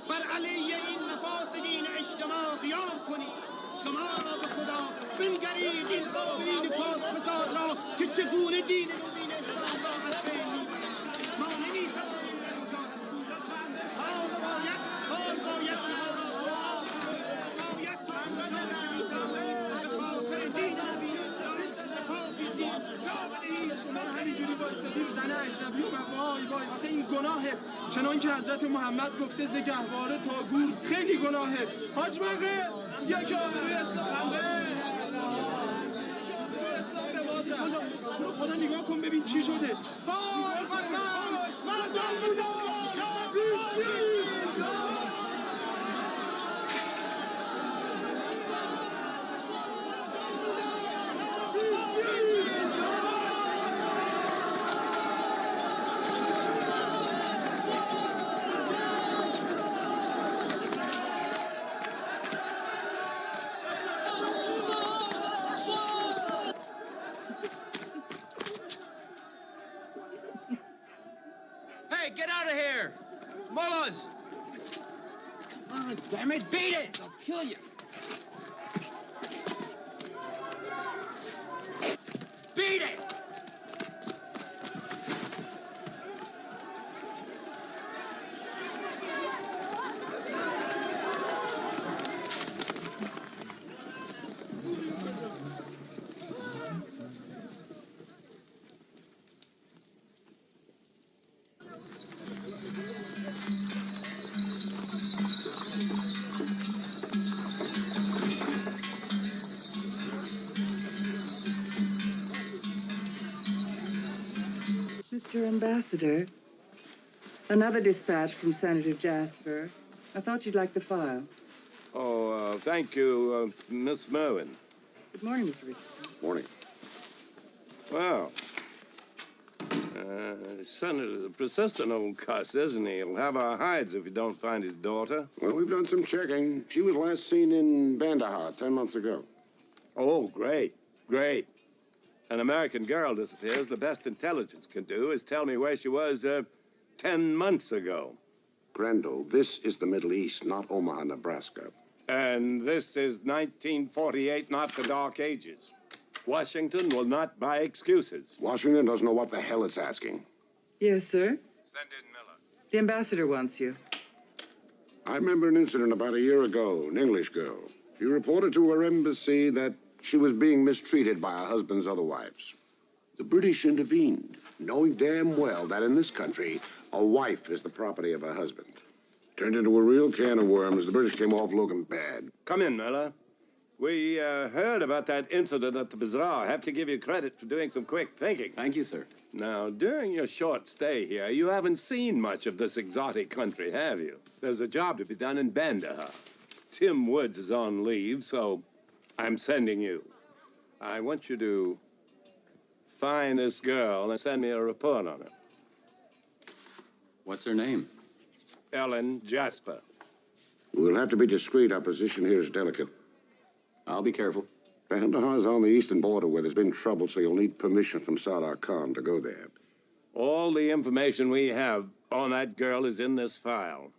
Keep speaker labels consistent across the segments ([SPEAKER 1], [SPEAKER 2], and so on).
[SPEAKER 1] بر علیه این مفاسدین اجتماع قیام کنید. شما را به خدا بنگرید این صابرین پاک فساد را که چگونه دین مبین اسلام را از بین می‌برند. ما نمی‌توانیم در اینجا سکوت کنیم. حال باید باید تا آنجا به خاطر دین مبین اسلام اتفاقی دین را بدهید. شما همینجوری وایسادیم زنه اجنبی و وای وای آخه این گناهه. چنان که حضرت محمد گفته ز گهواره تا گور خیلی گناهه. حاج مقه یک آبروی اسلام خدا نگاه کن ببین چی شده. وای مرجان بودم
[SPEAKER 2] Get out of here! Mullahs! Oh, damn it, beat it! They'll kill you. Beat it!
[SPEAKER 3] Mr. Ambassador, another dispatch from Senator Jasper. I thought you'd like the file.
[SPEAKER 4] Oh, thank you, Miss Merwin.
[SPEAKER 3] Good morning, Mr. Richardson.
[SPEAKER 5] Morning.
[SPEAKER 4] Well, Senator's a persistent old cuss, isn't he? He'll have our hides if we don't find his daughter.
[SPEAKER 5] Well, we've done some checking. She was last seen in Kandahar 10 months ago.
[SPEAKER 4] Oh, great, great. An American girl disappears. The best intelligence can do is tell me where she was 10 months ago.
[SPEAKER 5] Grendel, this is the Middle East, not Omaha, Nebraska.
[SPEAKER 4] And this is 1948, not the Dark Ages. Washington will not buy excuses.
[SPEAKER 5] Washington doesn't know what the hell it's asking.
[SPEAKER 3] Yes, sir?
[SPEAKER 4] Send in Miller.
[SPEAKER 3] The ambassador wants you.
[SPEAKER 5] I remember an incident about a year ago, an English girl. She reported to her embassy that she was being mistreated by her husband's other wives. The British intervened, knowing damn well that in this country, a wife is the property of her husband. Turned into a real can of worms. The British came off looking bad.
[SPEAKER 4] Come in, Miller. We heard about that incident at the bazaar. I have to give you credit for doing some quick thinking.
[SPEAKER 6] Thank you, sir.
[SPEAKER 4] Now, during your short stay here, you haven't seen much of this exotic country, have you? There's a job to be done in Kandahar. Tim Woods is on leave, so I'm sending you. I want you to find this girl and send me a report on her.
[SPEAKER 6] What's her name?
[SPEAKER 4] Ellen Jasper.
[SPEAKER 5] We'll have to be discreet. Our position here is delicate.
[SPEAKER 6] I'll be careful.
[SPEAKER 5] Kandahar's on the eastern border where there's been trouble, so you'll need permission from Sardar Khan to go there.
[SPEAKER 4] All the information we have on that girl is in this file.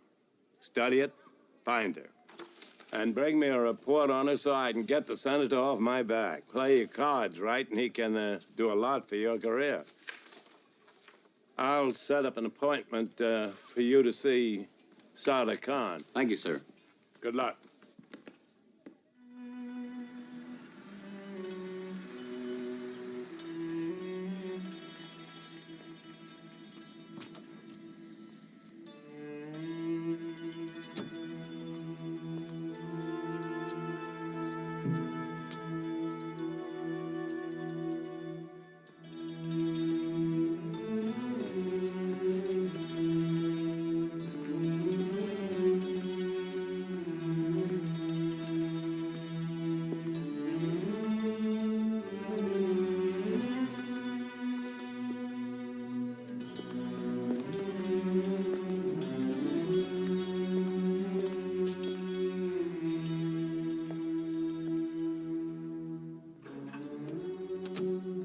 [SPEAKER 4] Study it, find her. And bring me a report on her so I can get the senator off my back. Play your cards right, and he can do a lot for your career. I'll set up an appointment for you to see Sada Khan.
[SPEAKER 6] Thank you, sir.
[SPEAKER 4] Good luck.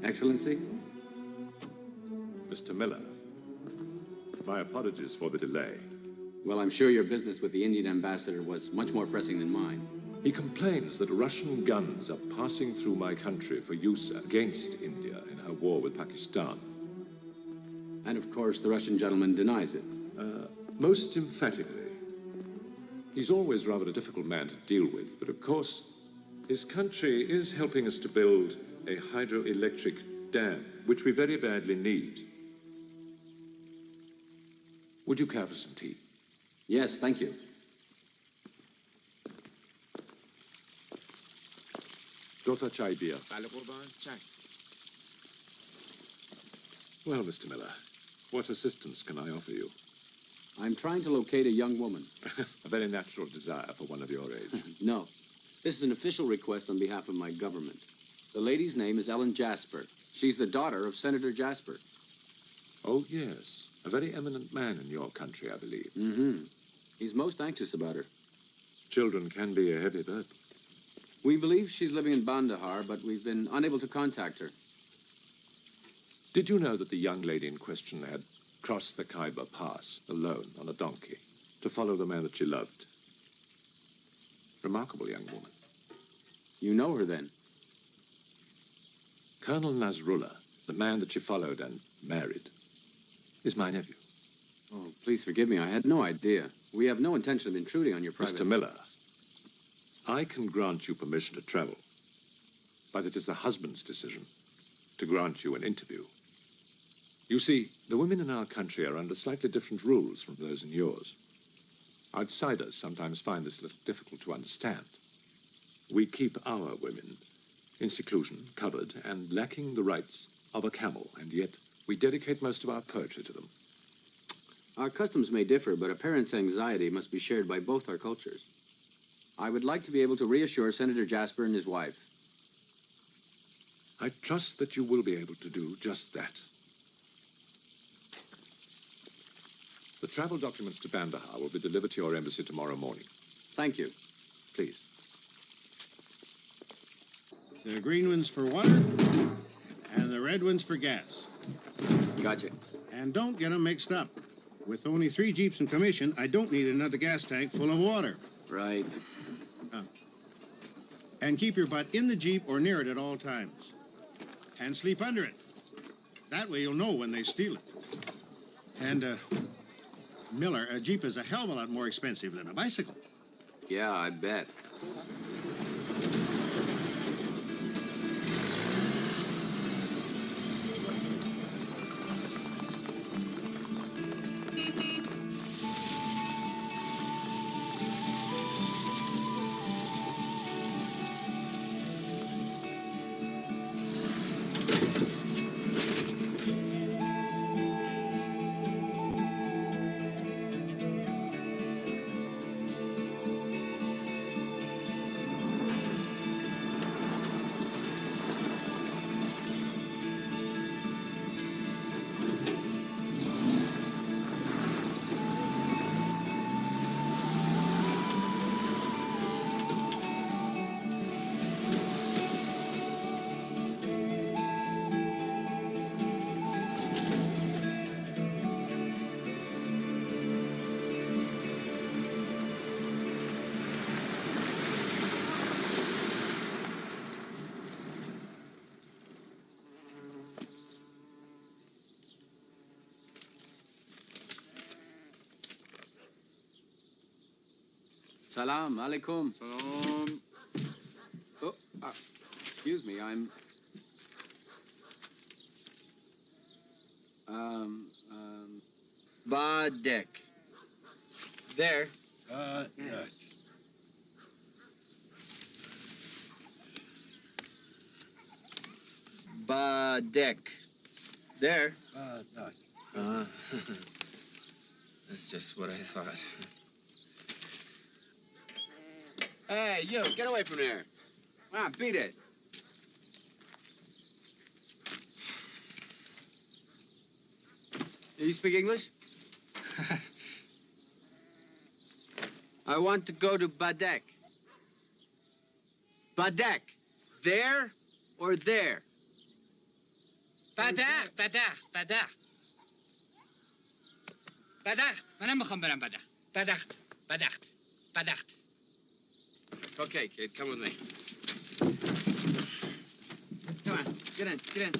[SPEAKER 6] Excellency?
[SPEAKER 7] Mr. Miller, my apologies for the delay.
[SPEAKER 6] Well, I'm sure your business with the Indian ambassador was much more pressing than mine.
[SPEAKER 7] He complains that Russian guns are passing through my country for use against India in her war with Pakistan.
[SPEAKER 6] And of course, the Russian gentleman denies it.
[SPEAKER 7] Most emphatically. He's always rather a difficult man to deal with, but of course, his country is helping us to build a hydroelectric dam, which we very badly need. Would you care for some tea?
[SPEAKER 6] Yes, thank you.
[SPEAKER 7] Dota chai beer. Well, Mr. Miller, what assistance can I offer you?
[SPEAKER 6] I'm trying to locate a young woman.
[SPEAKER 7] A very natural desire for one of your age.
[SPEAKER 6] No. This is an official request on behalf of my government. The lady's name is Ellen Jasper. She's the daughter of Senator Jasper.
[SPEAKER 7] Oh, yes. A very eminent man in your country, I believe.
[SPEAKER 6] Mm-hmm. He's most anxious about her.
[SPEAKER 7] Children can be a heavy burden.
[SPEAKER 6] We believe she's living in Qandahar, but we've been unable to contact her.
[SPEAKER 7] Did you know that the young lady in question had crossed the Khyber Pass alone on a donkey to follow the man that she loved? Remarkable young woman.
[SPEAKER 6] You know her, then?
[SPEAKER 7] Colonel Nasrullah, the man that she followed and married, is my nephew.
[SPEAKER 6] Oh, please forgive me. I had no idea. We have no intention of intruding on your private...
[SPEAKER 7] Mr. Miller, I can grant you permission to travel, but it is the husband's decision to grant you an interview. You see, the women in our country are under slightly different rules from those in yours. Outsiders sometimes find this a little difficult to understand. We keep our women in seclusion, covered, and lacking the rights of a camel, and yet we dedicate most of our poetry to them.
[SPEAKER 6] Our customs may differ, but a parent's anxiety must be shared by both our cultures. I would like to be able to reassure Senator Jasper and his wife.
[SPEAKER 7] I trust that you will be able to do just that. The travel documents to Qandahar will be delivered to your embassy tomorrow morning.
[SPEAKER 6] Thank you.
[SPEAKER 7] Please.
[SPEAKER 8] The green one's for water, and the red one's for gas.
[SPEAKER 6] Gotcha.
[SPEAKER 8] And don't get them mixed up. With only 3 Jeeps in commission, I don't need another gas tank full of water.
[SPEAKER 6] Right.
[SPEAKER 8] And keep your butt in the Jeep or near it at all times. And sleep under it. That way you'll know when they steal it. And, Miller, a Jeep is a hell of a lot more expensive than a bicycle.
[SPEAKER 6] Yeah, I bet. Salam alaikum.
[SPEAKER 9] Salam.
[SPEAKER 6] Oh, excuse me, I'm... Badek. There. Badek. There. That's just what I thought. Hey, you, get away from there. Come on, beat it. You speak English? I want to go to Badek. Badek. There or there?
[SPEAKER 2] بدخ بدخ بدخ بدخ منم میخوام برم بدخ بدخت بدخت بدخت.
[SPEAKER 6] Okay, kid, come with me. Come on, get in, get in.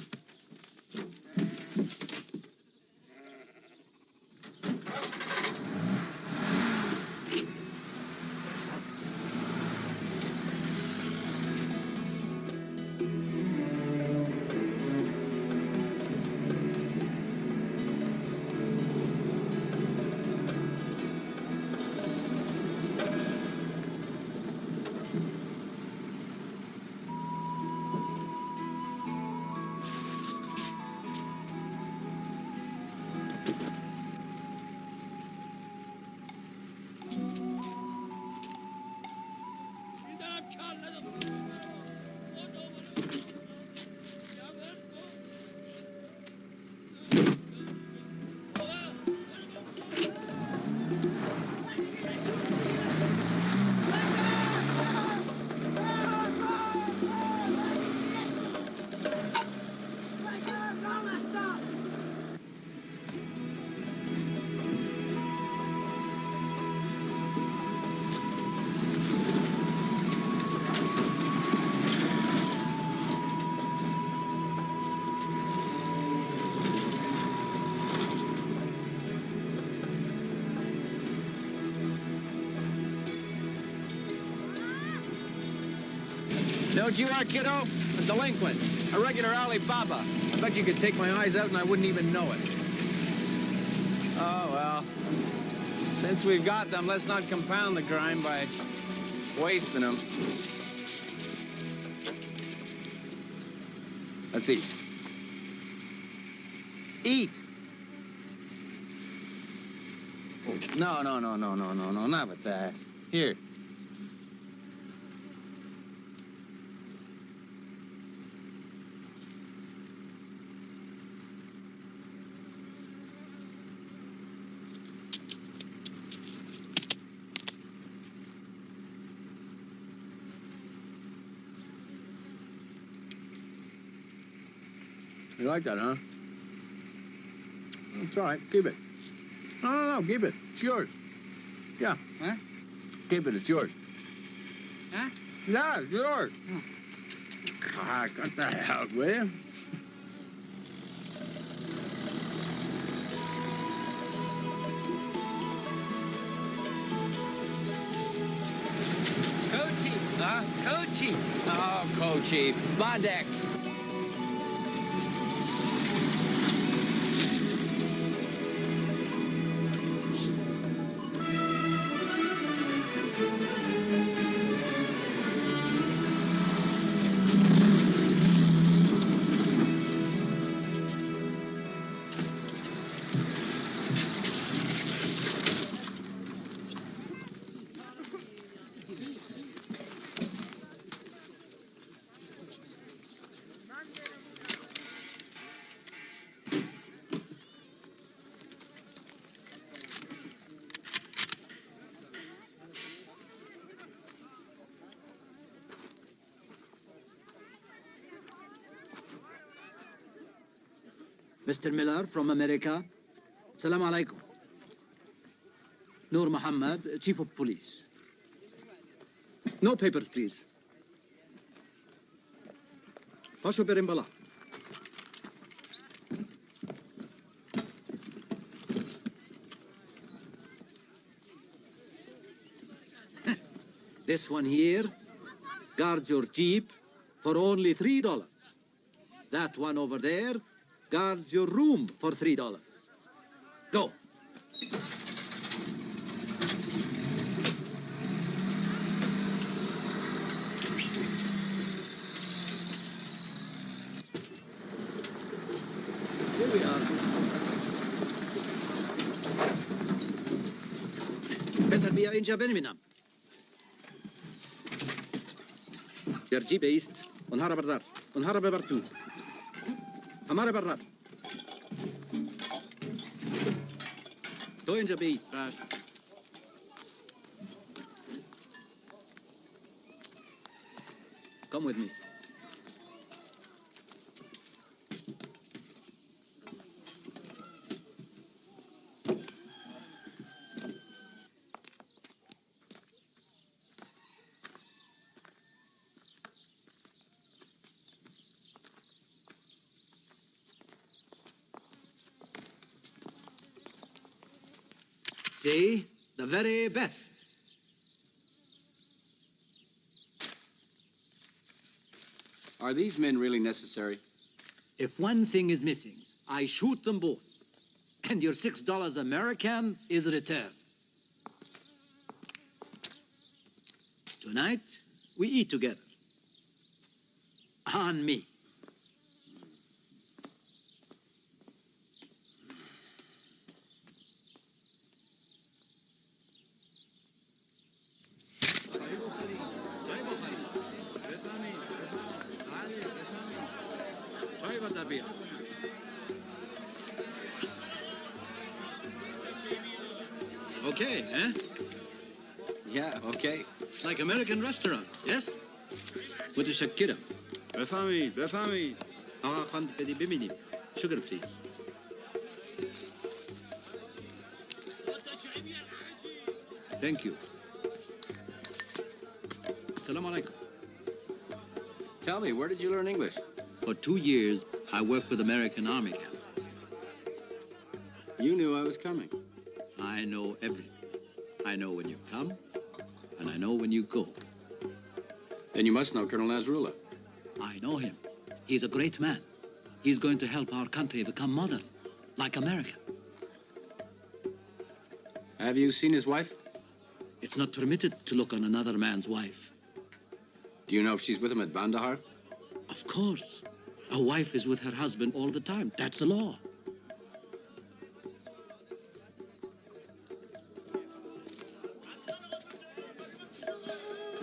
[SPEAKER 6] Know what you are, kiddo? A delinquent. A regular Alibaba. I bet you could take my eyes out and I wouldn't even know it. Oh, well. Since we've got them, let's not compound the crime by wasting them. Let's eat. Eat! Oh, no, not with that. Here. You like that, huh? It's all right. Keep it. No, keep it. It's yours. Yeah.
[SPEAKER 2] Huh?
[SPEAKER 6] Keep it. It's yours.
[SPEAKER 2] Huh?
[SPEAKER 6] Yeah, it's yours. Oh. God, cut that out, will you?
[SPEAKER 2] Kochi.
[SPEAKER 6] Huh?
[SPEAKER 2] Kochi.
[SPEAKER 6] Oh, Kochi. Badek.
[SPEAKER 10] Mr. Miller from America. Salam alaikum. Noor Muhammad, Chief of Police. No papers, please. Pasho Berimbala. This one here guards your Jeep for only $3. That one over there guards your room for $3. Go. Here we are. Better be اینجا بنوینم. در جیب ایست. اونها را بردار. اونها را ببر تو. همه را بردار. تو اینجا بیست. Come with me. See, the very best.
[SPEAKER 6] Are these men really necessary?
[SPEAKER 10] If one thing is missing, I shoot them both. And your $6 American is returned. Tonight, we eat together. On me. Okay, eh?
[SPEAKER 6] Yeah, okay.
[SPEAKER 10] It's like American restaurant, yes? متشكرة.
[SPEAKER 1] بفهمید.
[SPEAKER 10] آقا خواند بدی ببینیم. Sugar, please. Thank you. Assalamu alaikum.
[SPEAKER 6] Tell me, where did you learn English?
[SPEAKER 10] For 2 years, I worked with American Army camp.
[SPEAKER 6] You knew I was coming.
[SPEAKER 10] I know everything. I know when you come, and I know when you go.
[SPEAKER 6] Then you must know Colonel Nasrullah.
[SPEAKER 10] I know him. He's a great man. He's going to help our country become modern, like America.
[SPEAKER 6] Have you seen his wife?
[SPEAKER 10] It's not permitted to look on another man's wife.
[SPEAKER 6] Do you know if she's with him at Qandahar?
[SPEAKER 10] Of course. A wife is with her husband all the time. That's the law.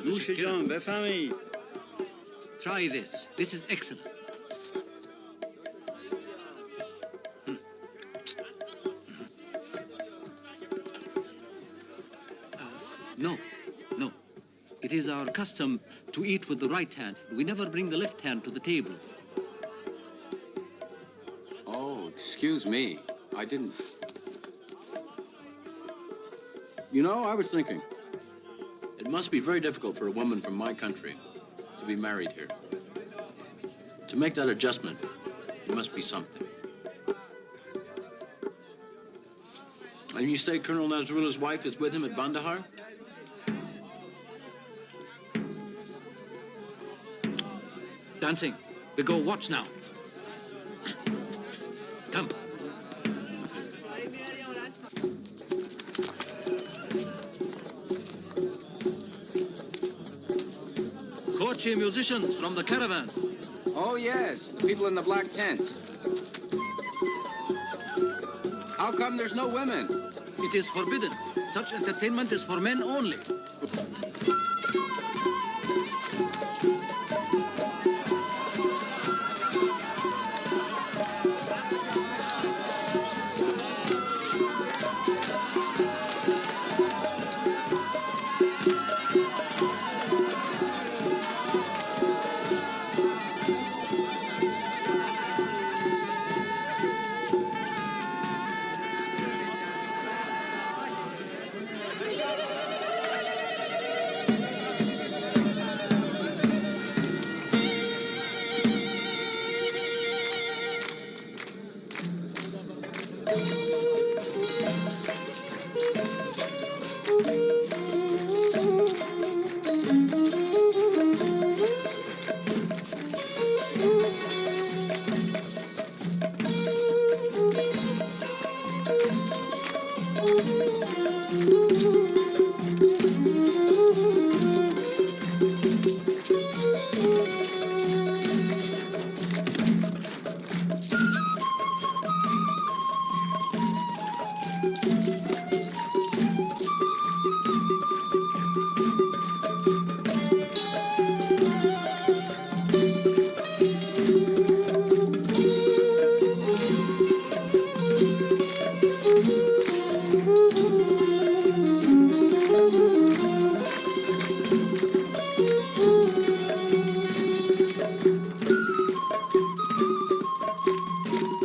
[SPEAKER 1] نوش جان بفهمید.
[SPEAKER 10] Try this. This is excellent. No. It is our custom to eat with the right hand. We never bring the left hand to the table.
[SPEAKER 6] Oh, excuse me. I didn't. You know, I was thinking, it must be very difficult for a woman from my country to be married here. To make that adjustment, it must be something. And you say Colonel Nasrullah's wife is with him at Qandahar?
[SPEAKER 10] Dancing. We go watch now. Come. Kochi musicians from the Caravans.
[SPEAKER 6] Oh, yes, the people in the black tents. How come there's no women?
[SPEAKER 10] It is forbidden. Such entertainment is for men only.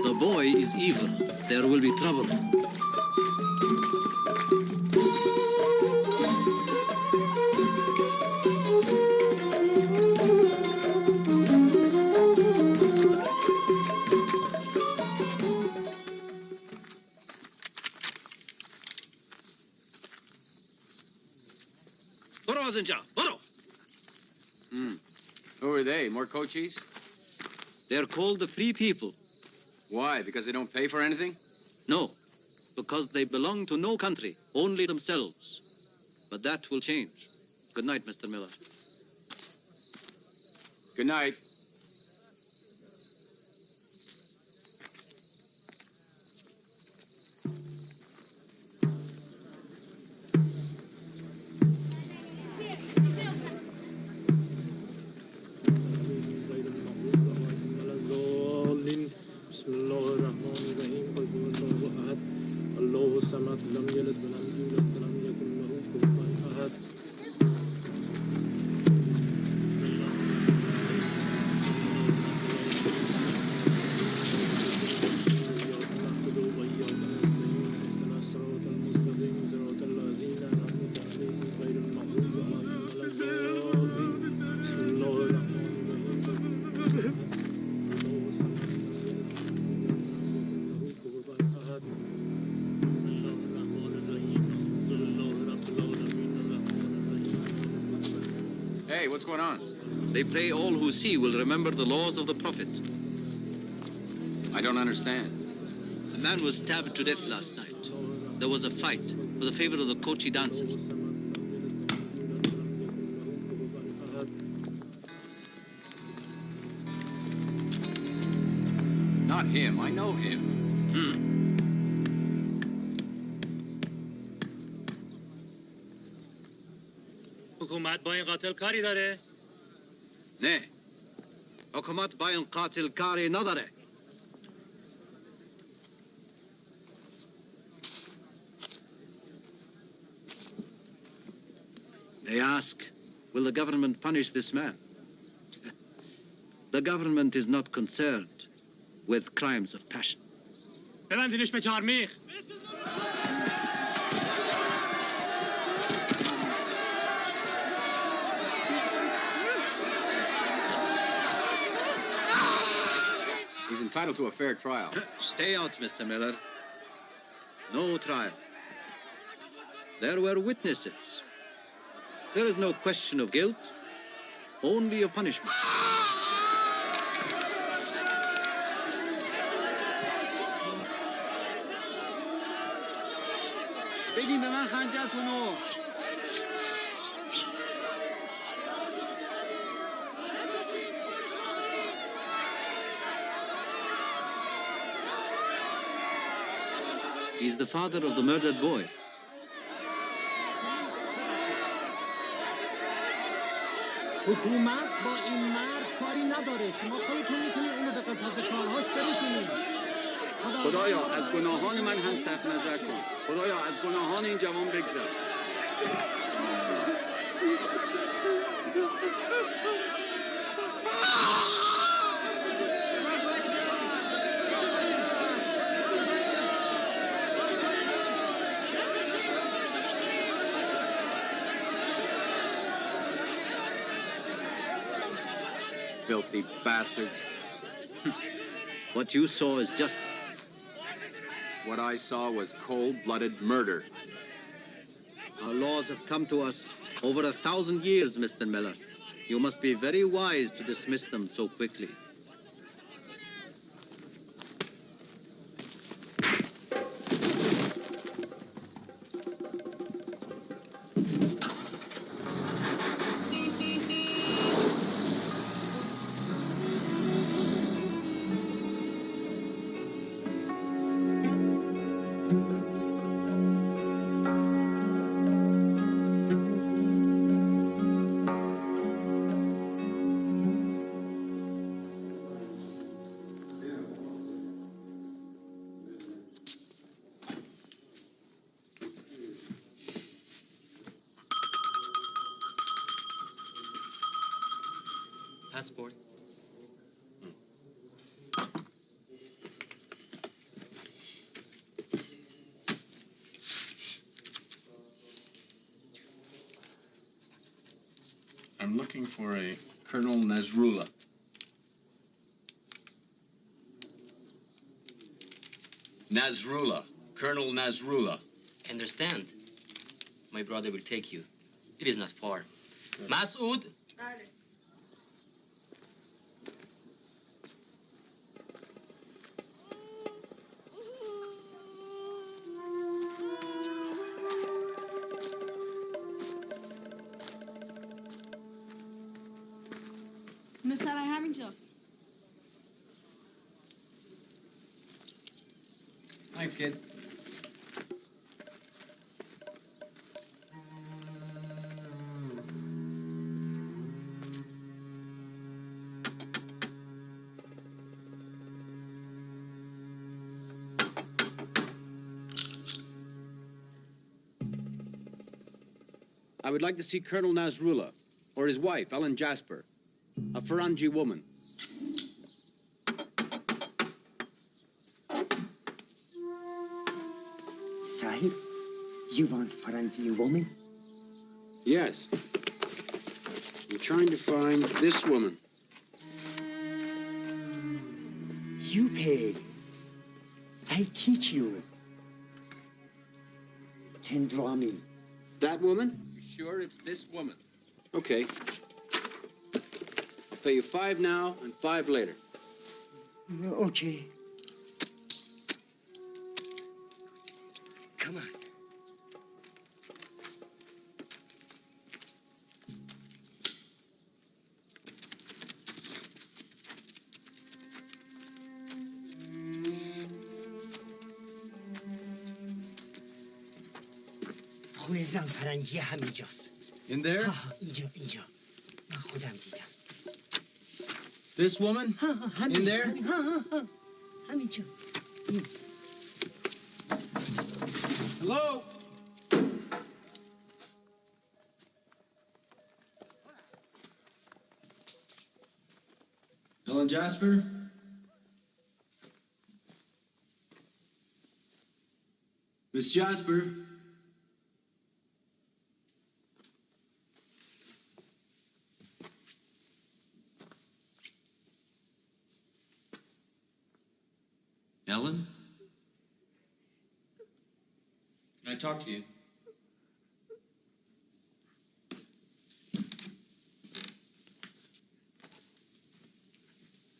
[SPEAKER 10] The boy is evil. There will be trouble.
[SPEAKER 6] Who are they? More Kochis?
[SPEAKER 10] They're called the Free People.
[SPEAKER 6] Why? Because they don't pay for anything?
[SPEAKER 10] No, because they belong to no country, only themselves. But that will change. Good night, Mr. Miller.
[SPEAKER 6] Good night. Hey, what's going on?
[SPEAKER 10] They pray all who see will remember the laws of the Prophet.
[SPEAKER 6] I don't understand.
[SPEAKER 10] A man was stabbed to death last night. There was a fight for the favor of the Kochi dancer.
[SPEAKER 6] Not him. I know him.
[SPEAKER 9] حکومت با این قاتل کاری داره؟
[SPEAKER 10] نه. حکومت با این قاتل کاری نداره. They ask, will the government punish this man? The government is not concerned with crimes of passion.
[SPEAKER 9] ببندینش به چارمیخ.
[SPEAKER 6] He's entitled to a fair trial.
[SPEAKER 10] Stay out, Mr. Miller. No trial. There were witnesses. There is no question of guilt, only of punishment.
[SPEAKER 2] بدین به من خنجرتونو.
[SPEAKER 10] He's the father of the murdered boy.
[SPEAKER 9] حکومت با این مرد کاری نداره. شما خودتون میتونید اونو به قصاص کارهاش برسونید.
[SPEAKER 2] خدایا از گناهان من هم سخت نظر کن. خدایا از گناهان این جوان بگذر.
[SPEAKER 6] Filthy bastards.
[SPEAKER 10] What you saw is justice.
[SPEAKER 6] What I saw was cold-blooded murder.
[SPEAKER 10] Our laws have come to us over 1,000 years, Mr. Miller. You must be very wise to dismiss them so quickly.
[SPEAKER 9] Passport.
[SPEAKER 6] I'm looking for a Colonel Nasrullah. Nasrullah. Colonel Nasrullah.
[SPEAKER 11] Understand? My brother will take you. It is not far. Masood?
[SPEAKER 12] مثلا همینجاست.
[SPEAKER 6] Thanks, kid.
[SPEAKER 10] I would like to see Colonel Nasrullah, or his wife, Ellen Jasper, a Farangi woman.
[SPEAKER 13] Sahib, you want Farangi woman?
[SPEAKER 10] Yes. I'm trying to find this woman.
[SPEAKER 13] You pay. I teach you. Tendrami.
[SPEAKER 10] That woman? You sure it's this woman? Okay. I'll pay you 5 now and 5 later.
[SPEAKER 13] Okay. Come on. خونه زن فرنگی همینجاست.
[SPEAKER 6] In there?
[SPEAKER 13] اینجا. من خودم دیدم.
[SPEAKER 6] This woman? In there?
[SPEAKER 13] همینجا.
[SPEAKER 6] Hello? Ellen Jasper? Miss Jasper? Ellen? Can I talk to you?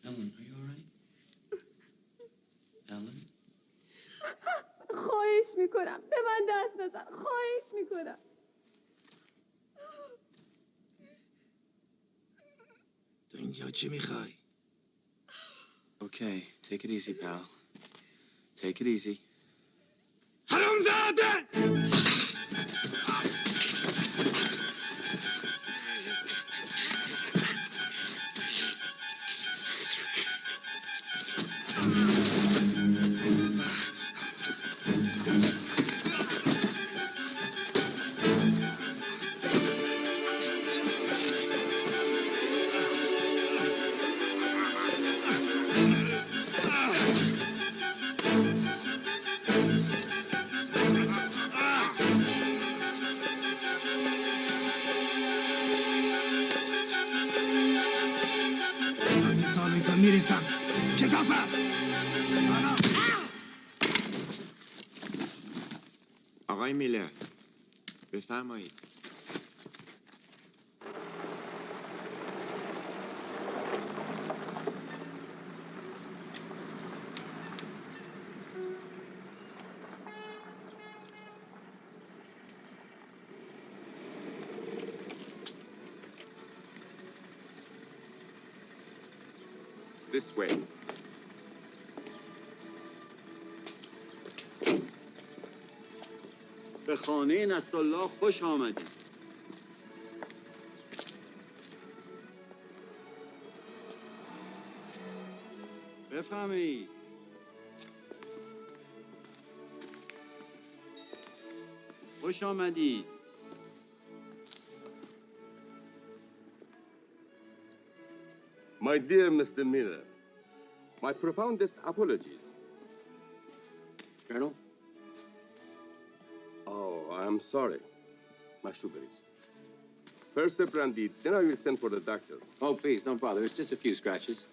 [SPEAKER 6] Ellen, are you all right? Ellen?
[SPEAKER 12] خواهش میکنم به من دست نزن. خواهش میکنم.
[SPEAKER 1] تو اینجا چی میخوای؟
[SPEAKER 6] Okay, take it easy, pal. Take it easy.
[SPEAKER 1] حرامزاده! میرسم کثافت
[SPEAKER 14] آقای میلر بفرمایید. This way.
[SPEAKER 15] به خانه نصرالله خوش آمدید. بفهمید. خوش آمدید.
[SPEAKER 4] My dear Mr. Miller, my profoundest apologies.
[SPEAKER 10] Colonel?
[SPEAKER 4] Oh, I'm sorry. مشروب بریز. First the brandy, then I will send for the doctor.
[SPEAKER 6] Oh, please, don't bother. It's just a few scratches.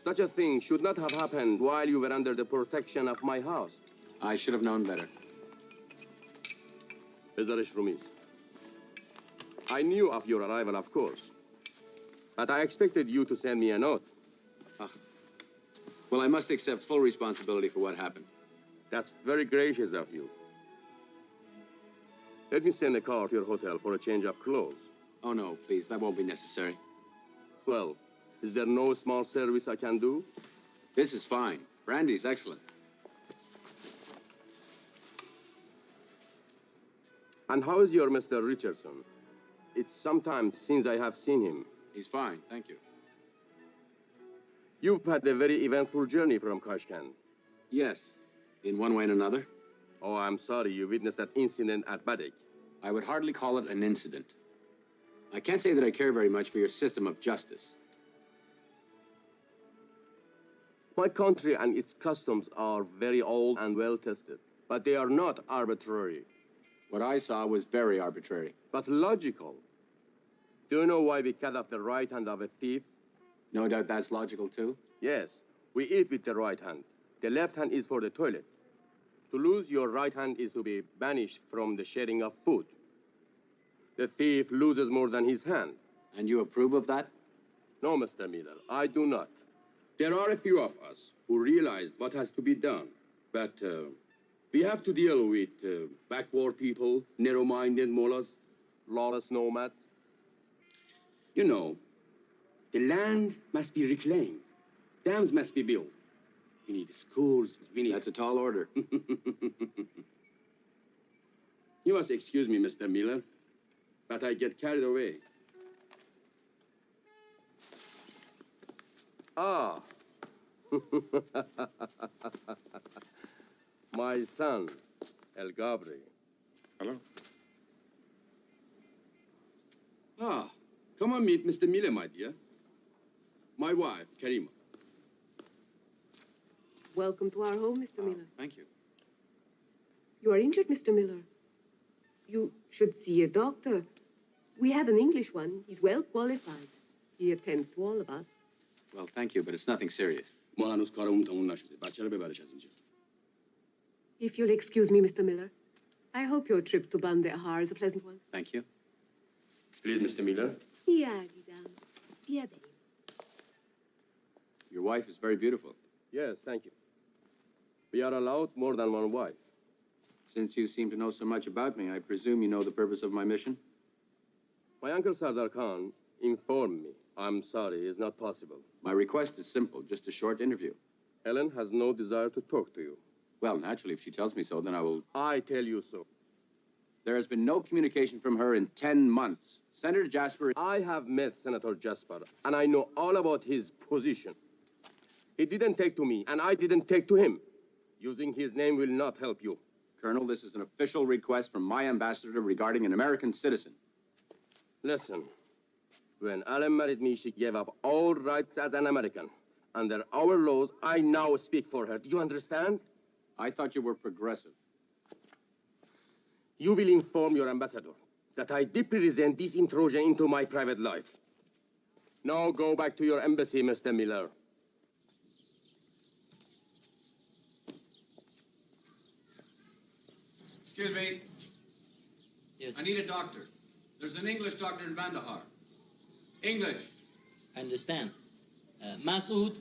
[SPEAKER 4] Such a thing should not have happened while you were under the protection of my house.
[SPEAKER 6] I should have known better.
[SPEAKER 4] بذارش رو میز. I knew of your arrival, of course. But I expected you to send me a note.
[SPEAKER 6] Well, I must accept full responsibility for what happened.
[SPEAKER 4] That's very gracious of you. Let me send a car to your hotel for a change of clothes.
[SPEAKER 6] Oh, no, please, that won't be necessary.
[SPEAKER 4] Well, is there no small service I can do?
[SPEAKER 6] This is fine. Brandy's excellent.
[SPEAKER 4] And how is your Mr. Richardson? It's some time since I have seen him.
[SPEAKER 6] He's fine, thank you.
[SPEAKER 4] You've had a very eventful journey from Kashkan.
[SPEAKER 6] Yes, in one way and another.
[SPEAKER 4] Oh, I'm sorry you witnessed that incident at Badakh.
[SPEAKER 6] I would hardly call it an incident. I can't say that I care very much for your system of justice.
[SPEAKER 4] My country and its customs are very old and well-tested, but they are not arbitrary.
[SPEAKER 6] What I saw was very arbitrary.
[SPEAKER 4] But logical. Do you know why we cut off the right hand of a thief?
[SPEAKER 6] No doubt that's logical, too?
[SPEAKER 4] Yes. We eat with the right hand. The left hand is for the toilet. To lose your right hand is to be banished from the sharing of food. The thief loses more than his hand.
[SPEAKER 6] And you approve of that?
[SPEAKER 4] No, Mr. Miller, I do not. There are a few of us who realize what has to be done, but we have to deal with backward people, narrow-minded mullahs, lawless nomads. You know, the land must be reclaimed. Dams must be built. We need schools.
[SPEAKER 6] That's a tall order.
[SPEAKER 4] You must excuse me, Mr. Miller, but I get carried away. Ah. My son, El Gabri.
[SPEAKER 5] Hello?
[SPEAKER 4] Ah, come and meet Mr. Miller, my dear. My wife, Karima.
[SPEAKER 12] Welcome to our home, Mr. Miller.
[SPEAKER 6] Thank you.
[SPEAKER 12] You are injured, Mr. Miller. You should see a doctor. We have an English one. He's well qualified. He attends to all of us.
[SPEAKER 6] Well, thank you, but it's nothing serious.
[SPEAKER 12] If you'll excuse me, Mr. Miller, I hope your trip to Kandahar is a pleasant one.
[SPEAKER 6] Thank you.
[SPEAKER 4] Please, Mr. Miller.
[SPEAKER 6] Your wife is very beautiful.
[SPEAKER 4] Yes, thank you. We are allowed more than one wife.
[SPEAKER 6] Since you seem to know so much about me, I presume you know the purpose of my mission?
[SPEAKER 4] My uncle Sardar Khan informed me. I'm sorry, it's not possible.
[SPEAKER 6] My request is simple, just a short interview.
[SPEAKER 4] Helen has no desire to talk to you.
[SPEAKER 6] Well, naturally, if she tells me so, then I will...
[SPEAKER 4] I tell you so.
[SPEAKER 6] There has been no communication from her in 10 months. Senator Jasper...
[SPEAKER 4] I have met Senator Jasper, and I know all about his position. He didn't take to me, and I didn't take to him. Using his name will not help you.
[SPEAKER 6] Colonel, this is an official request from my ambassador regarding an American citizen.
[SPEAKER 4] Listen, when Ellen married me, she gave up all rights as an American. Under our laws, I now speak for her. Do you understand?
[SPEAKER 6] I thought you were progressive.
[SPEAKER 4] You will inform your ambassador that I deeply resent this intrusion into my private life. Now go back to your embassy, Mr. Miller.
[SPEAKER 6] Excuse me.
[SPEAKER 11] Yes.
[SPEAKER 6] I need a doctor. There's an English doctor in Kandahar. English.
[SPEAKER 11] I understand. Masood.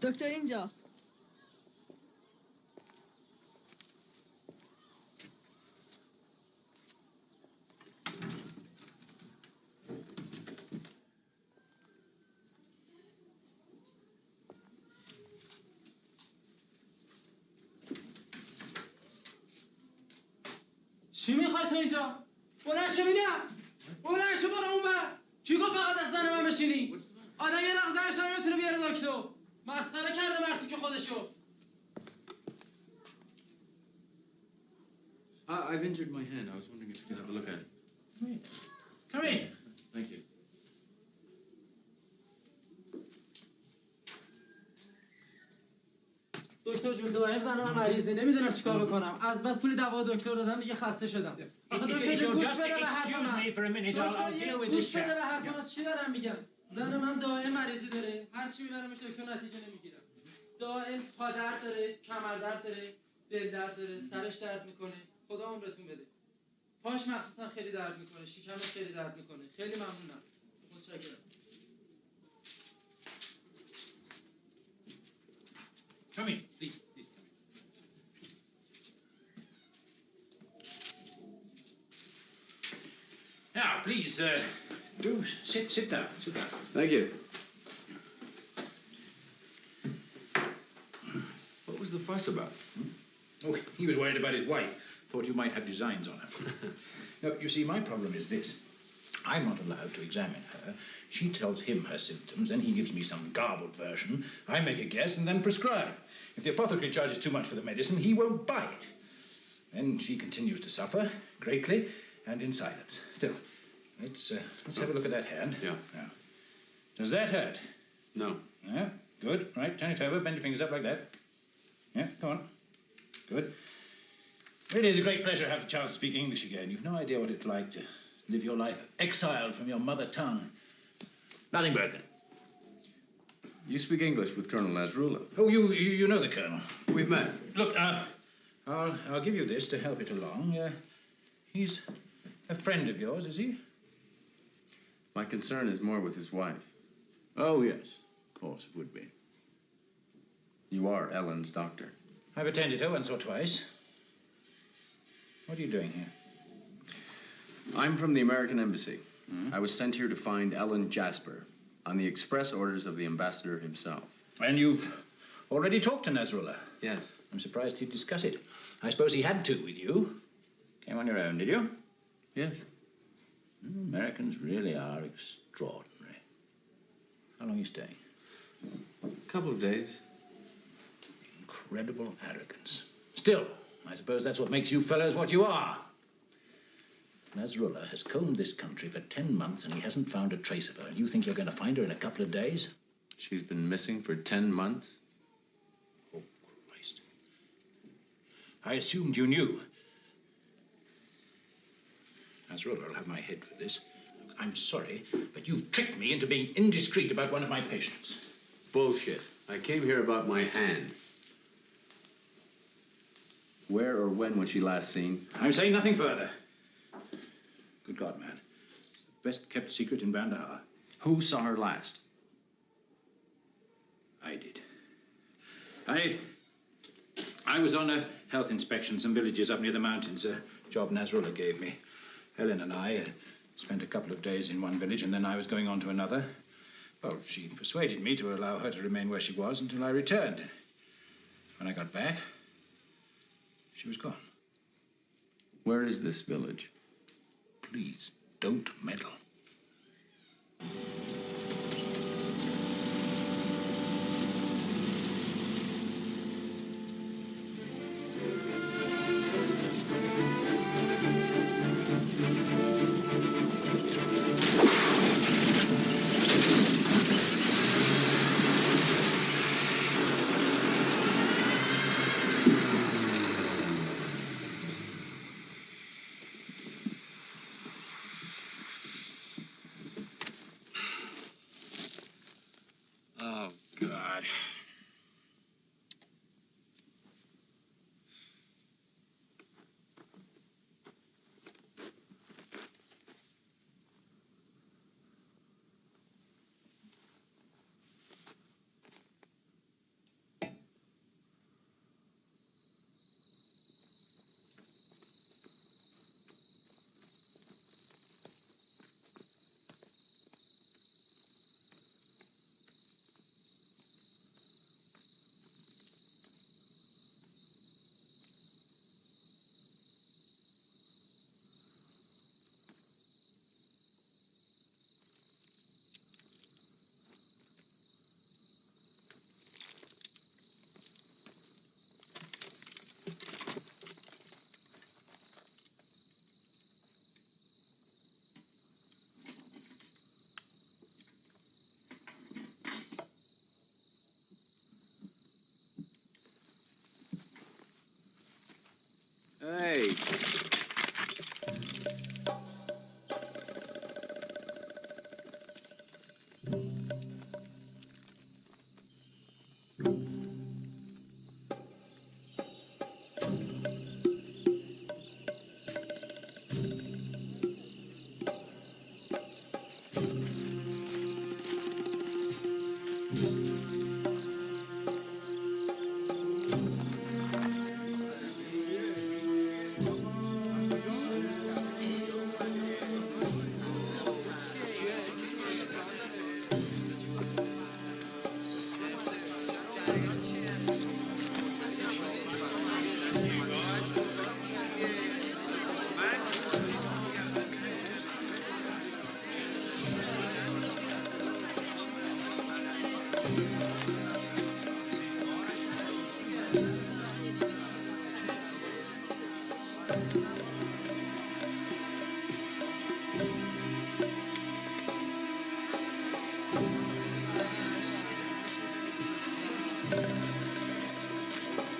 [SPEAKER 16] دکتر اینجاست.
[SPEAKER 9] چی میخوای تو اینجا؟ بلند شو میدم بلند شو برو اون بر کی گفت فقط از زن من بشینی؟ آدم یه لحظه زنش رو نمیتونه بیاره دکتر مسخره کرده مرتی که خودشو
[SPEAKER 17] I've injured my hand. I was wondering if you could have a look at it.
[SPEAKER 6] Come in. Come in.
[SPEAKER 17] Thank you.
[SPEAKER 9] دکتر جون دائم زنم مریضه نمیدونم چیکار بکنم از بس پول دوا دکتر دادم دیگه خسته شدم آخه دکتر جون گوش بده به حرف من دکتر گوش بده به حرف من چی دارم میگم زن من دائم مریضی داره هر چی میبرمش دکتر نتیجه نمیگیرم دائم پا درد داره کمر درد داره دل درد داره سرش درد میکنه خدا عمرتون بده پاش مخصوصا خیلی درد میکنه شکمش خیلی درد میکنه خیلی ممنونم متشکرم
[SPEAKER 6] Come in, please, please come in. Now, please, do sit down, sit down.
[SPEAKER 17] Thank you. What was the fuss about?
[SPEAKER 6] Oh, he was worried about his wife. Thought you might have designs on her. No, you see, my problem is this. I'm not allowed to examine her. She tells him her symptoms, then he gives me some garbled version. I make a guess and then prescribe. If the apothecary charges too much for the medicine, he won't buy it. Then she continues to suffer greatly and in silence. Still, let's have a look at that hand.
[SPEAKER 17] Yeah.
[SPEAKER 6] Now, does that hurt?
[SPEAKER 17] No.
[SPEAKER 6] Yeah, good. Right, turn it over. Bend your fingers up like that. Yeah, come on. Good. Really is a great pleasure to have the chance to speak English again. You've no idea what it's like to live your life exiled from your mother tongue. Nothing broken.
[SPEAKER 17] You speak English with Colonel Nasrullah.
[SPEAKER 6] Oh, you know the Colonel.
[SPEAKER 17] We've met.
[SPEAKER 6] Look, I'll give you this to help it along. He's a friend of yours, is he?
[SPEAKER 17] My concern is more with his wife.
[SPEAKER 6] Oh, yes. Of course, it would be.
[SPEAKER 17] You are Ellen's doctor.
[SPEAKER 6] I've attended her once or twice. What are you doing here?
[SPEAKER 17] I'm from the American Embassy. I was sent here to find Ellen Jasper on the express orders of the ambassador himself.
[SPEAKER 6] And you've already talked to Nasrullah?
[SPEAKER 17] Yes.
[SPEAKER 6] I'm surprised he'd discuss it. I suppose he had to with you. Came on your own, did you?
[SPEAKER 17] Yes.
[SPEAKER 6] Americans really are extraordinary. How long are you staying?
[SPEAKER 17] A couple of days.
[SPEAKER 6] Incredible arrogance. Still, I suppose that's what makes you fellows what you are. Nasrullah has combed this country for 10 months and he hasn't found a trace of her. And you think you're going to find her in a couple of days?
[SPEAKER 17] She's been missing for 10 months?
[SPEAKER 6] Oh, Christ. I assumed you knew. Nasrullah will have my head for this. Look, I'm sorry, but you've tricked me into being indiscreet about one of my patients.
[SPEAKER 17] Bullshit. I came here about my hand. Where or when was she last seen?
[SPEAKER 6] I'm saying nothing further. Good God, man. It's the best-kept secret in Qandahar.
[SPEAKER 17] Who saw her last?
[SPEAKER 6] I did. I was on a health inspection, some villages up near the mountains, a job Nasrullah gave me. Helen and I spent a couple of days in one village, and then I was going on to another. Well, she persuaded me to allow her to remain where she was until I returned. When I got back, she was gone.
[SPEAKER 17] Where is this village?
[SPEAKER 6] Please, don't meddle.
[SPEAKER 17] Oh, God.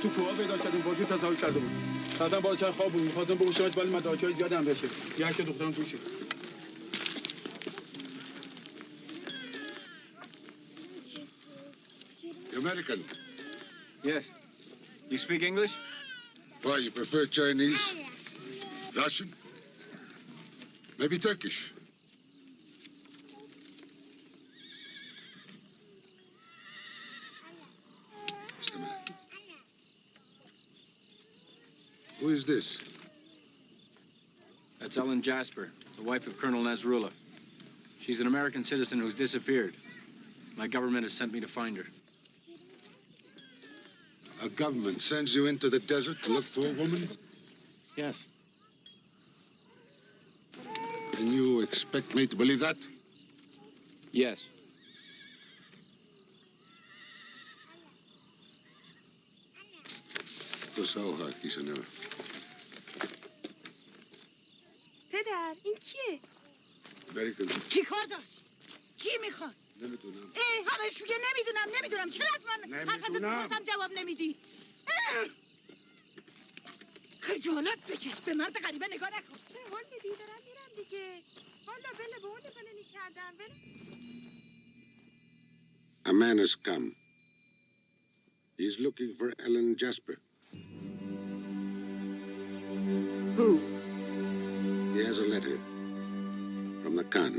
[SPEAKER 1] تو کوها پیدا کردیم بازی تصاحب کرده بود. بعداً باچر خواب بود می‌خواستم بگوشمش ولی مدارکای زیاد هم بشه. یه عکس دخترم توشه.
[SPEAKER 5] You American?
[SPEAKER 17] Yes. You speak English?
[SPEAKER 5] Why, you prefer Chinese? Russian? Maybe Turkish? Just a minute. Who is this?
[SPEAKER 17] That's Ellen Jasper, the wife of Colonel Nasrullah. She's an American citizen who's disappeared. My government has sent me to find her.
[SPEAKER 5] A government sends you into the desert to look for a woman?
[SPEAKER 17] Yes.
[SPEAKER 5] And you expect me to believe that?
[SPEAKER 17] Yes.
[SPEAKER 18] پدر این کیه؟
[SPEAKER 5] American.
[SPEAKER 18] چی کار داشت؟ چی میخواست؟
[SPEAKER 5] نمیدونم.
[SPEAKER 18] همش میگه نمیدونم چرا از من حرفتو گفتم جواب نمیدی؟ خجالت بکش به مرد غریبه نگاه نکن.
[SPEAKER 19] چه حال میدی دارم میرم دیگه. والا بله به اون نگاه نمی‌کردم.
[SPEAKER 5] A man has come. He's looking for Ellen Jasper.
[SPEAKER 12] Who?
[SPEAKER 5] He has a letter from the Khan.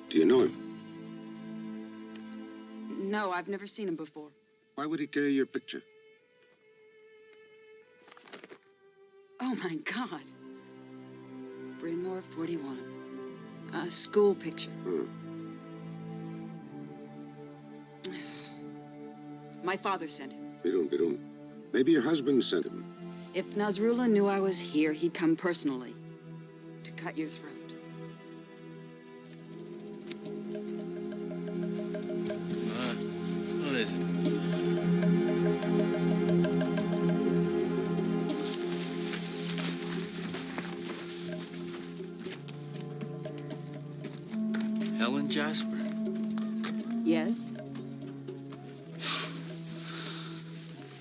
[SPEAKER 5] Do you know him?
[SPEAKER 12] No, I've never seen him before.
[SPEAKER 5] Why would he carry your picture?
[SPEAKER 12] Oh, my God. Bryn Mawr 41. A school picture. My father sent him.
[SPEAKER 5] Birun. Maybe your husband sent him.
[SPEAKER 12] If Nasrullah knew I was here, he'd come personally to cut your throat.
[SPEAKER 17] What is it? Ellen Jasper.
[SPEAKER 12] Yes?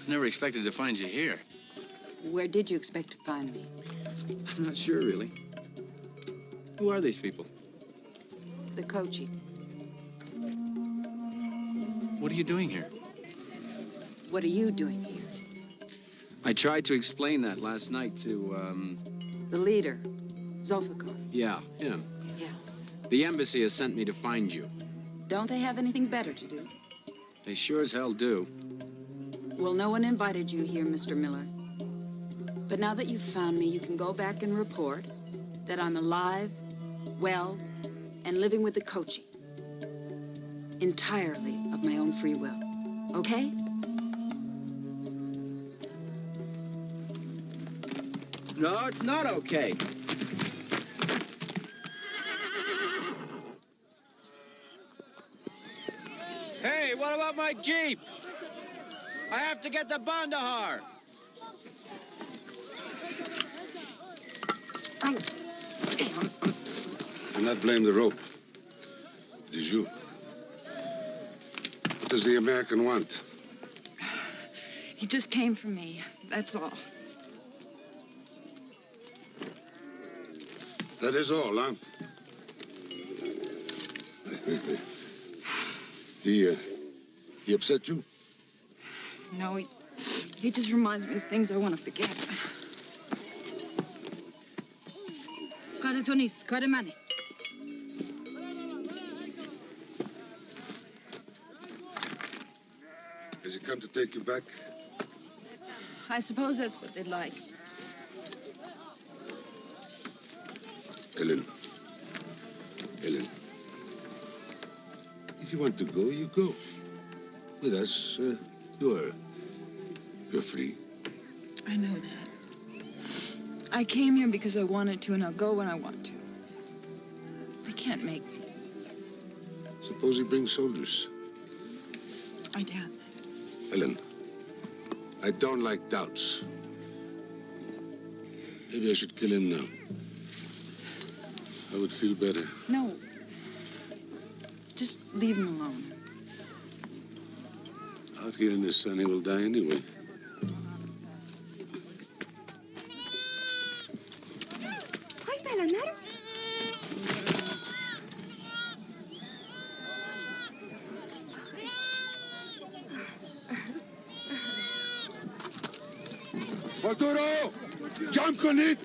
[SPEAKER 17] I never expected to find you here.
[SPEAKER 12] Where did you expect to find me?
[SPEAKER 17] I'm not sure, really. Who are these people?
[SPEAKER 12] The Kochi.
[SPEAKER 17] What are you doing here?
[SPEAKER 12] What are you doing here?
[SPEAKER 17] I tried to explain that last night to,
[SPEAKER 12] The leader, Zulfikar.
[SPEAKER 17] Yeah, him.
[SPEAKER 12] Yeah.
[SPEAKER 17] The embassy has sent me to find you.
[SPEAKER 12] Don't they have anything better to do?
[SPEAKER 17] They sure as hell do.
[SPEAKER 12] Well, no one invited you here, Mr. Miller. But now that you've found me, you can go back and report that I'm alive, well, and living with the Kochi. Entirely of my own free will. Okay?
[SPEAKER 6] No, it's not okay.
[SPEAKER 2] Hey, what about my Jeep? I have to get to Qandahar.
[SPEAKER 5] Do not blame the rope. It is you. What does the American want?
[SPEAKER 12] He just came for me. That's all.
[SPEAKER 5] That is all, huh? He upset you?
[SPEAKER 12] No, he just reminds me of things I want to forget.
[SPEAKER 18] کار تو نیست کار منه
[SPEAKER 5] Has he come to take you back?
[SPEAKER 12] I suppose that's what they'd like.
[SPEAKER 5] Ellen. Ellen. If you want to go, you go. With us, you're free.
[SPEAKER 12] I know that. I came here because I wanted to, and I'll go when I want to. They can't make me.
[SPEAKER 5] Suppose he brings soldiers.
[SPEAKER 12] I doubt that.
[SPEAKER 5] Ellen, I don't like doubts. Maybe I should kill him now. I would feel better.
[SPEAKER 12] No. Just leave him alone.
[SPEAKER 5] Out here in the sun, he will die anyway.
[SPEAKER 19] Ay, Bella, nero.
[SPEAKER 5] Arturo! Jump on it!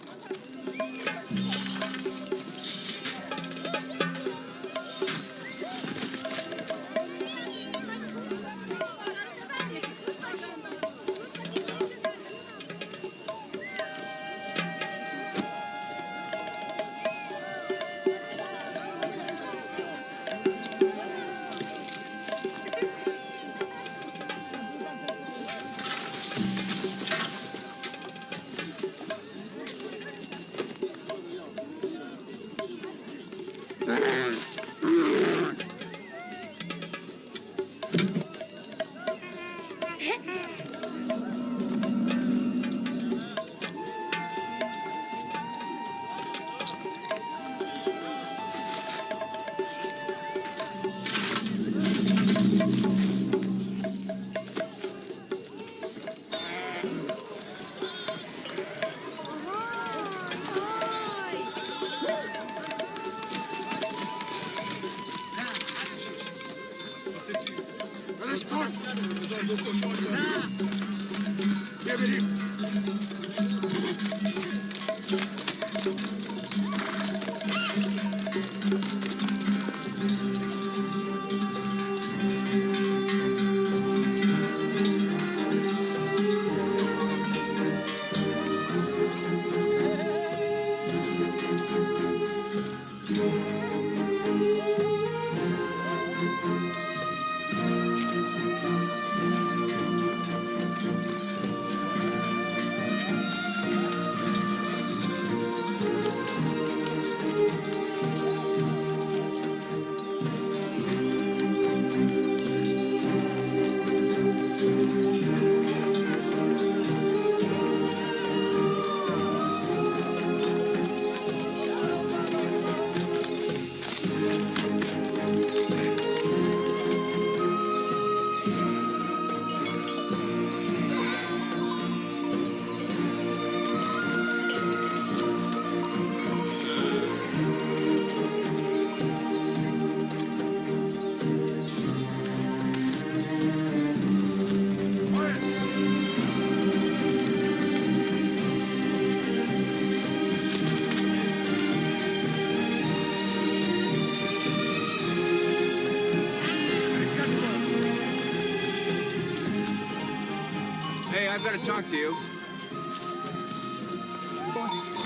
[SPEAKER 6] I've got to talk to you.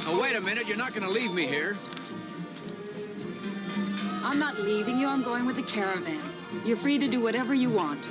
[SPEAKER 6] Oh, wait a minute. You're not going to leave me here.
[SPEAKER 12] I'm not leaving you. I'm going with the caravan. You're free to do whatever you want.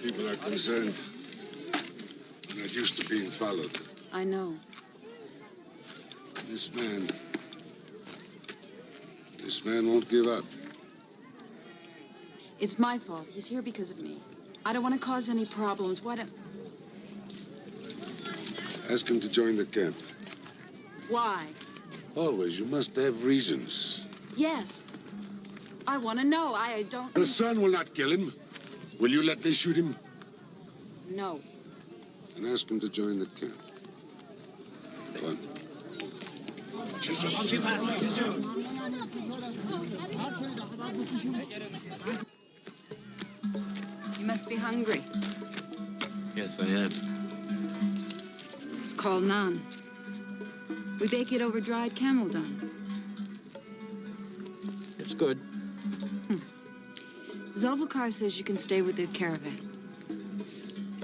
[SPEAKER 5] People are concerned. We're not used to being followed.
[SPEAKER 12] I know.
[SPEAKER 5] This man won't give up.
[SPEAKER 12] It's my fault. He's here because of me. I don't want to cause any problems. Why don't...
[SPEAKER 5] Ask him to join the camp.
[SPEAKER 12] Why?
[SPEAKER 5] Always. You must have reasons.
[SPEAKER 12] Yes. I want to know. I don't...
[SPEAKER 5] The sun will not kill him. Will you let me shoot him?
[SPEAKER 12] No.
[SPEAKER 5] And ask him to join the camp. Go on.
[SPEAKER 12] You must be hungry.
[SPEAKER 17] Yes, I am.
[SPEAKER 12] It's called naan. We bake it over dried camel dung.
[SPEAKER 17] It's good.
[SPEAKER 12] Zulfikar says you can stay with the caravan.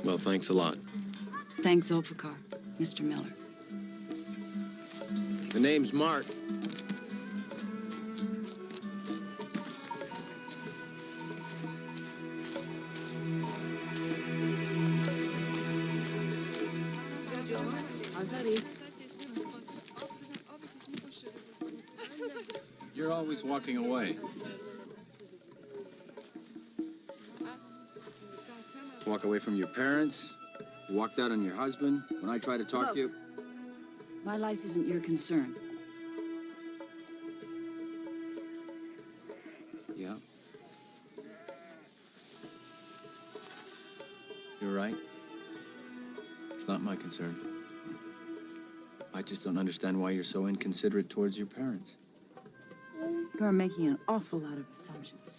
[SPEAKER 17] Well, thanks a lot.
[SPEAKER 12] Thanks, Zulfikar, Mr. Miller.
[SPEAKER 17] The name's Mark. You're always walking away. Walk away from your parents. You walked out on your husband. When I try to talk to you...
[SPEAKER 12] My life isn't your concern.
[SPEAKER 17] Yeah. You're right. It's not my concern. I just don't understand why you're so inconsiderate towards your parents.
[SPEAKER 12] You're making an awful lot of assumptions.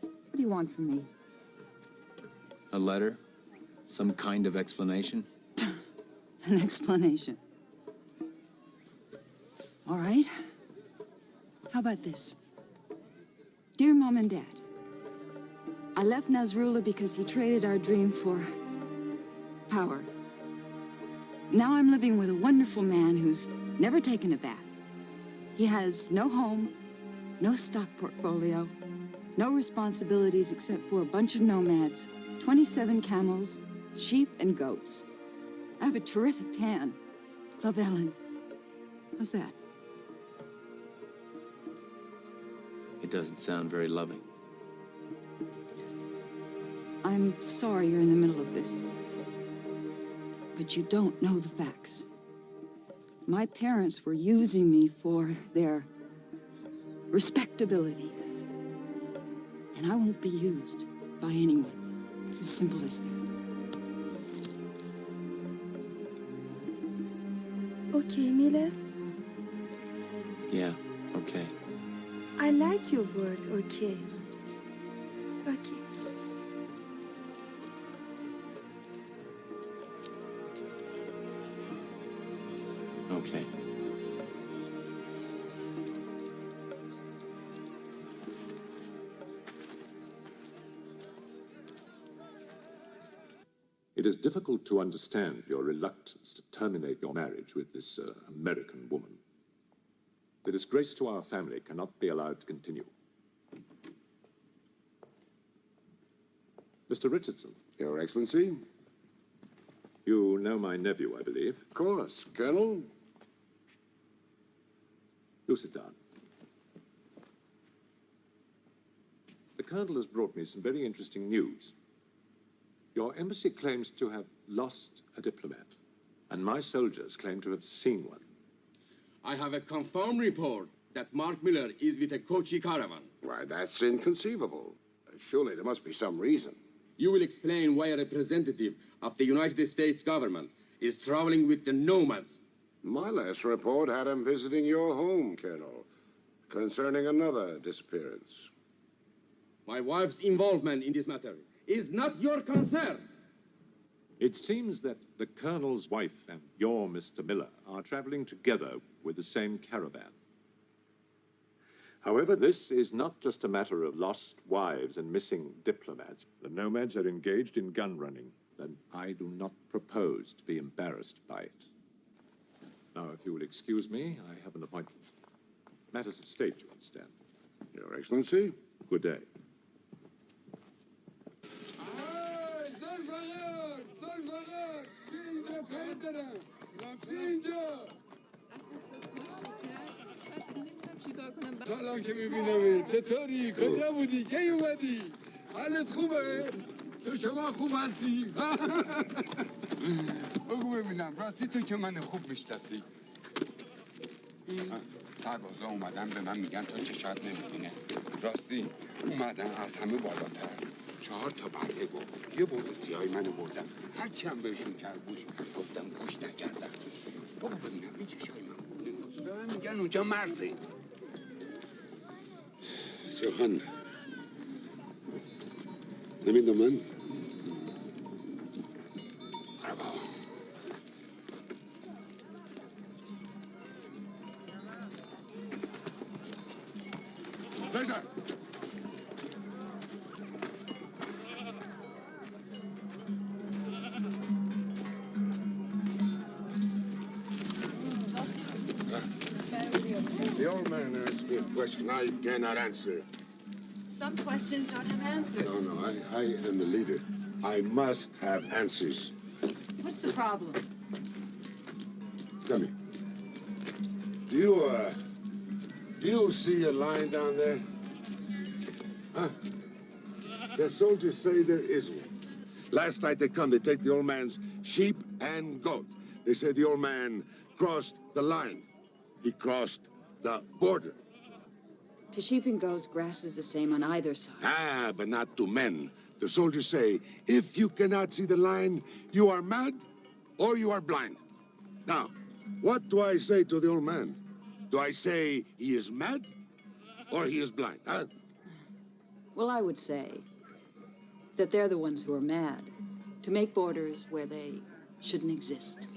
[SPEAKER 12] What do you want from me?
[SPEAKER 17] A letter? Some kind of explanation?
[SPEAKER 12] An explanation. All right. How about this? Dear Mom and Dad, I left Nasrullah because he traded our dream for power. Now I'm living with a wonderful man who's never taken a bath. He has no home, no stock portfolio, no responsibilities except for a bunch of nomads, 27 camels, sheep, and goats. I have a terrific tan. Love Ellen. How's that?
[SPEAKER 17] It doesn't sound very loving.
[SPEAKER 12] I'm sorry you're in the middle of this. But you don't know the facts. My parents were using me for their respectability. And I won't be used by anyone. It's as simple as that.
[SPEAKER 19] Okay, Miller.
[SPEAKER 17] Yeah, okay.
[SPEAKER 19] I like your word, okay. Okay.
[SPEAKER 17] Okay.
[SPEAKER 7] It is difficult to understand your reluctance to terminate your marriage with this American woman. The disgrace to our family cannot be allowed to continue. Mr. Richardson.
[SPEAKER 5] Your Excellency?
[SPEAKER 7] You know my nephew, I believe.
[SPEAKER 5] Of course, Colonel.
[SPEAKER 7] Do sit down. The Colonel has brought me some very interesting news. Your embassy claims to have lost a diplomat, and my soldiers claim to have seen one.
[SPEAKER 20] I have a confirmed report that Mark Miller is with a Kochi caravan.
[SPEAKER 5] Why, that's inconceivable. Surely there must be some reason.
[SPEAKER 20] You will explain why a representative of the United States government is traveling with the nomads.
[SPEAKER 5] My last report had him visiting your home, Colonel, concerning another disappearance.
[SPEAKER 20] My wife's involvement in this matter is not your concern.
[SPEAKER 7] It seems that the Colonel's wife and your Mr. Miller are traveling together with the same caravan. However, this is not just a matter of lost wives and missing diplomats. The nomads are engaged in gun running, and I do not propose to be embarrassed by it. Now, if you will excuse me, I have an appointment. Matters of state, you understand.
[SPEAKER 5] Your Excellency?
[SPEAKER 7] Good day.
[SPEAKER 1] سلام که میبینم چطوری؟ کجا بودی؟ کی اومدی؟ حالت خوبه؟ تو شما خوب هستی؟ بگو ببینم راستی تو که من خوب میشناسی سربازا اومدن به من میگن تو چشات نمیبینه راستی اومدن از همه بالاتر 4 تا برده بود یه برد سیاهی منو بردم هرچی هم بهشون کرد گفتم گوش نکردم بگو ببینم این چشای من به من میگن اونجا مرزه
[SPEAKER 5] جهان نمیدونم من بزن The old man asked me a question I cannot answer.
[SPEAKER 12] Some questions don't have answers.
[SPEAKER 5] No, I am the leader. I must have answers.
[SPEAKER 12] What's the problem?
[SPEAKER 5] Come here. Do you see a line down there? Huh? The soldiers say there is one. Last night they come, they take the old man's sheep and goat. They say the old man crossed the line. He crossed the border.
[SPEAKER 12] To sheep and goats, grass is the same on either side.
[SPEAKER 5] Ah, but not to men. The soldiers say, if you cannot see the line, you are mad or you are blind. Now, what do I say to the old man? Do I say he is mad or he is blind, huh?
[SPEAKER 12] Well, I would say that they're the ones who are mad to make borders where they shouldn't exist.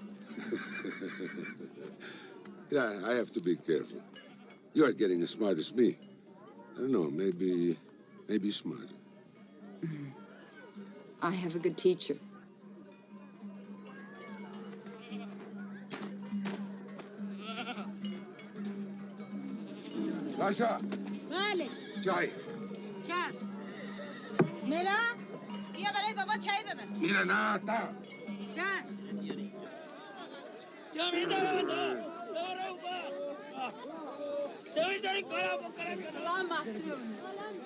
[SPEAKER 5] Yeah, I have to be careful. You are getting as smart as me. I don't know, maybe smarter.
[SPEAKER 12] I have a good teacher.
[SPEAKER 5] Sasha!
[SPEAKER 18] بله
[SPEAKER 5] چای
[SPEAKER 18] چشم ملا بیا برای بابا چای ببر
[SPEAKER 5] میره نه تا
[SPEAKER 18] چشم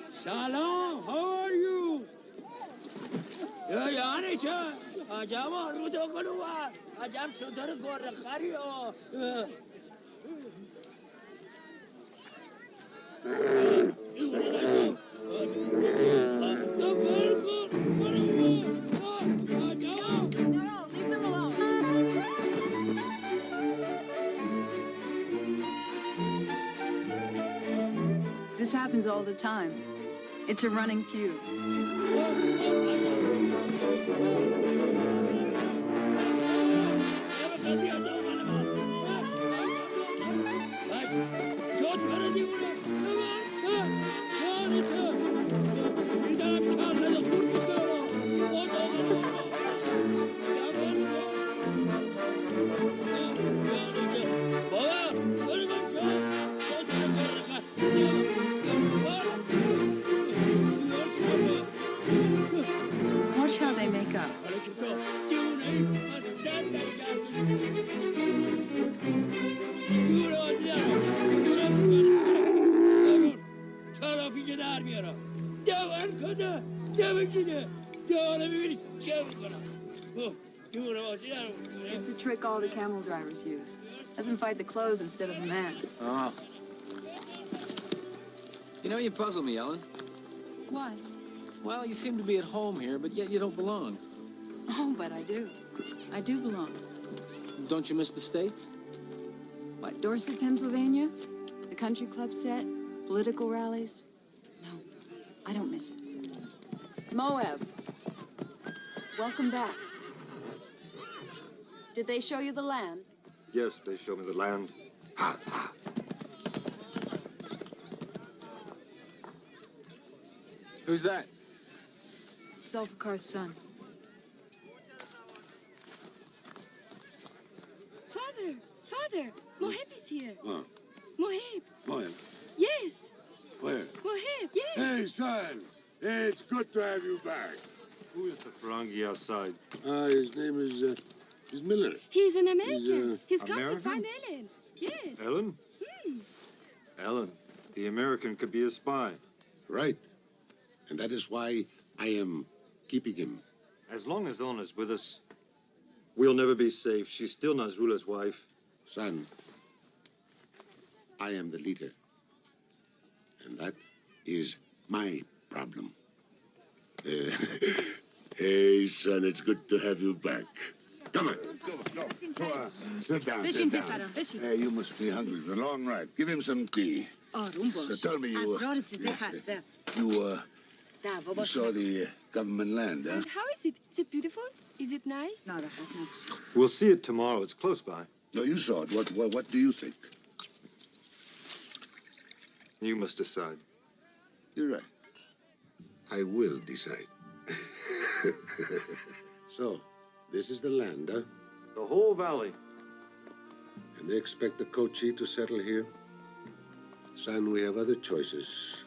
[SPEAKER 1] سلام how are you یعنی چه عجب رو تو کلوه عجب چطور گرد خری ها
[SPEAKER 12] This happens all the time. It's a running feud. Watch how they make up. It's a trick all the camel drivers use. Let them fight the clothes instead of the man.
[SPEAKER 17] Oh. You know, you puzzle me, Ellen.
[SPEAKER 12] What?
[SPEAKER 17] Well, you seem to be at home here, but yet you don't belong.
[SPEAKER 12] Oh, but I do. I do belong.
[SPEAKER 17] Don't you miss the States?
[SPEAKER 12] What, Dorset, Pennsylvania? The country club set? Political rallies? No, I don't miss it. Moab, welcome back. Did they show you the land?
[SPEAKER 21] Yes, they showed me the land.
[SPEAKER 17] Who's that?
[SPEAKER 12] Zulfikar's son.
[SPEAKER 19] Father, Mohib is here.
[SPEAKER 5] Huh?
[SPEAKER 19] Mohib.
[SPEAKER 5] Mohib?
[SPEAKER 19] Yes.
[SPEAKER 5] Where?
[SPEAKER 19] Mohib, yes.
[SPEAKER 5] Hey, son. It's good to have you back.
[SPEAKER 21] Who is the Ferengi outside?
[SPEAKER 5] His name is Miller.
[SPEAKER 19] He's an American. He's come to
[SPEAKER 21] American?
[SPEAKER 19] find Ellen. Yes.
[SPEAKER 21] Ellen? Ellen, the American could be a spy.
[SPEAKER 5] Right. And that is why I am keeping him.
[SPEAKER 21] As long as Ellen is with us, we'll never be safe. She's still Nasrallah's wife.
[SPEAKER 5] Son, I am the leader. And that is my problem. Hey, son, it's good to have you back. Come on. Sit down, sit down. Hey, you must be hungry for a long ride. Give him some tea. So tell me you saw the government land, huh?
[SPEAKER 19] And how is it? Is it beautiful? Is it nice? No,
[SPEAKER 21] We'll see it tomorrow. It's close by.
[SPEAKER 5] No, you saw it. What do you think?
[SPEAKER 21] You must decide.
[SPEAKER 5] You're right. I will decide. So, this is the land, huh?
[SPEAKER 21] The whole valley.
[SPEAKER 5] And they expect the Kochi to settle here? Son, we have other choices.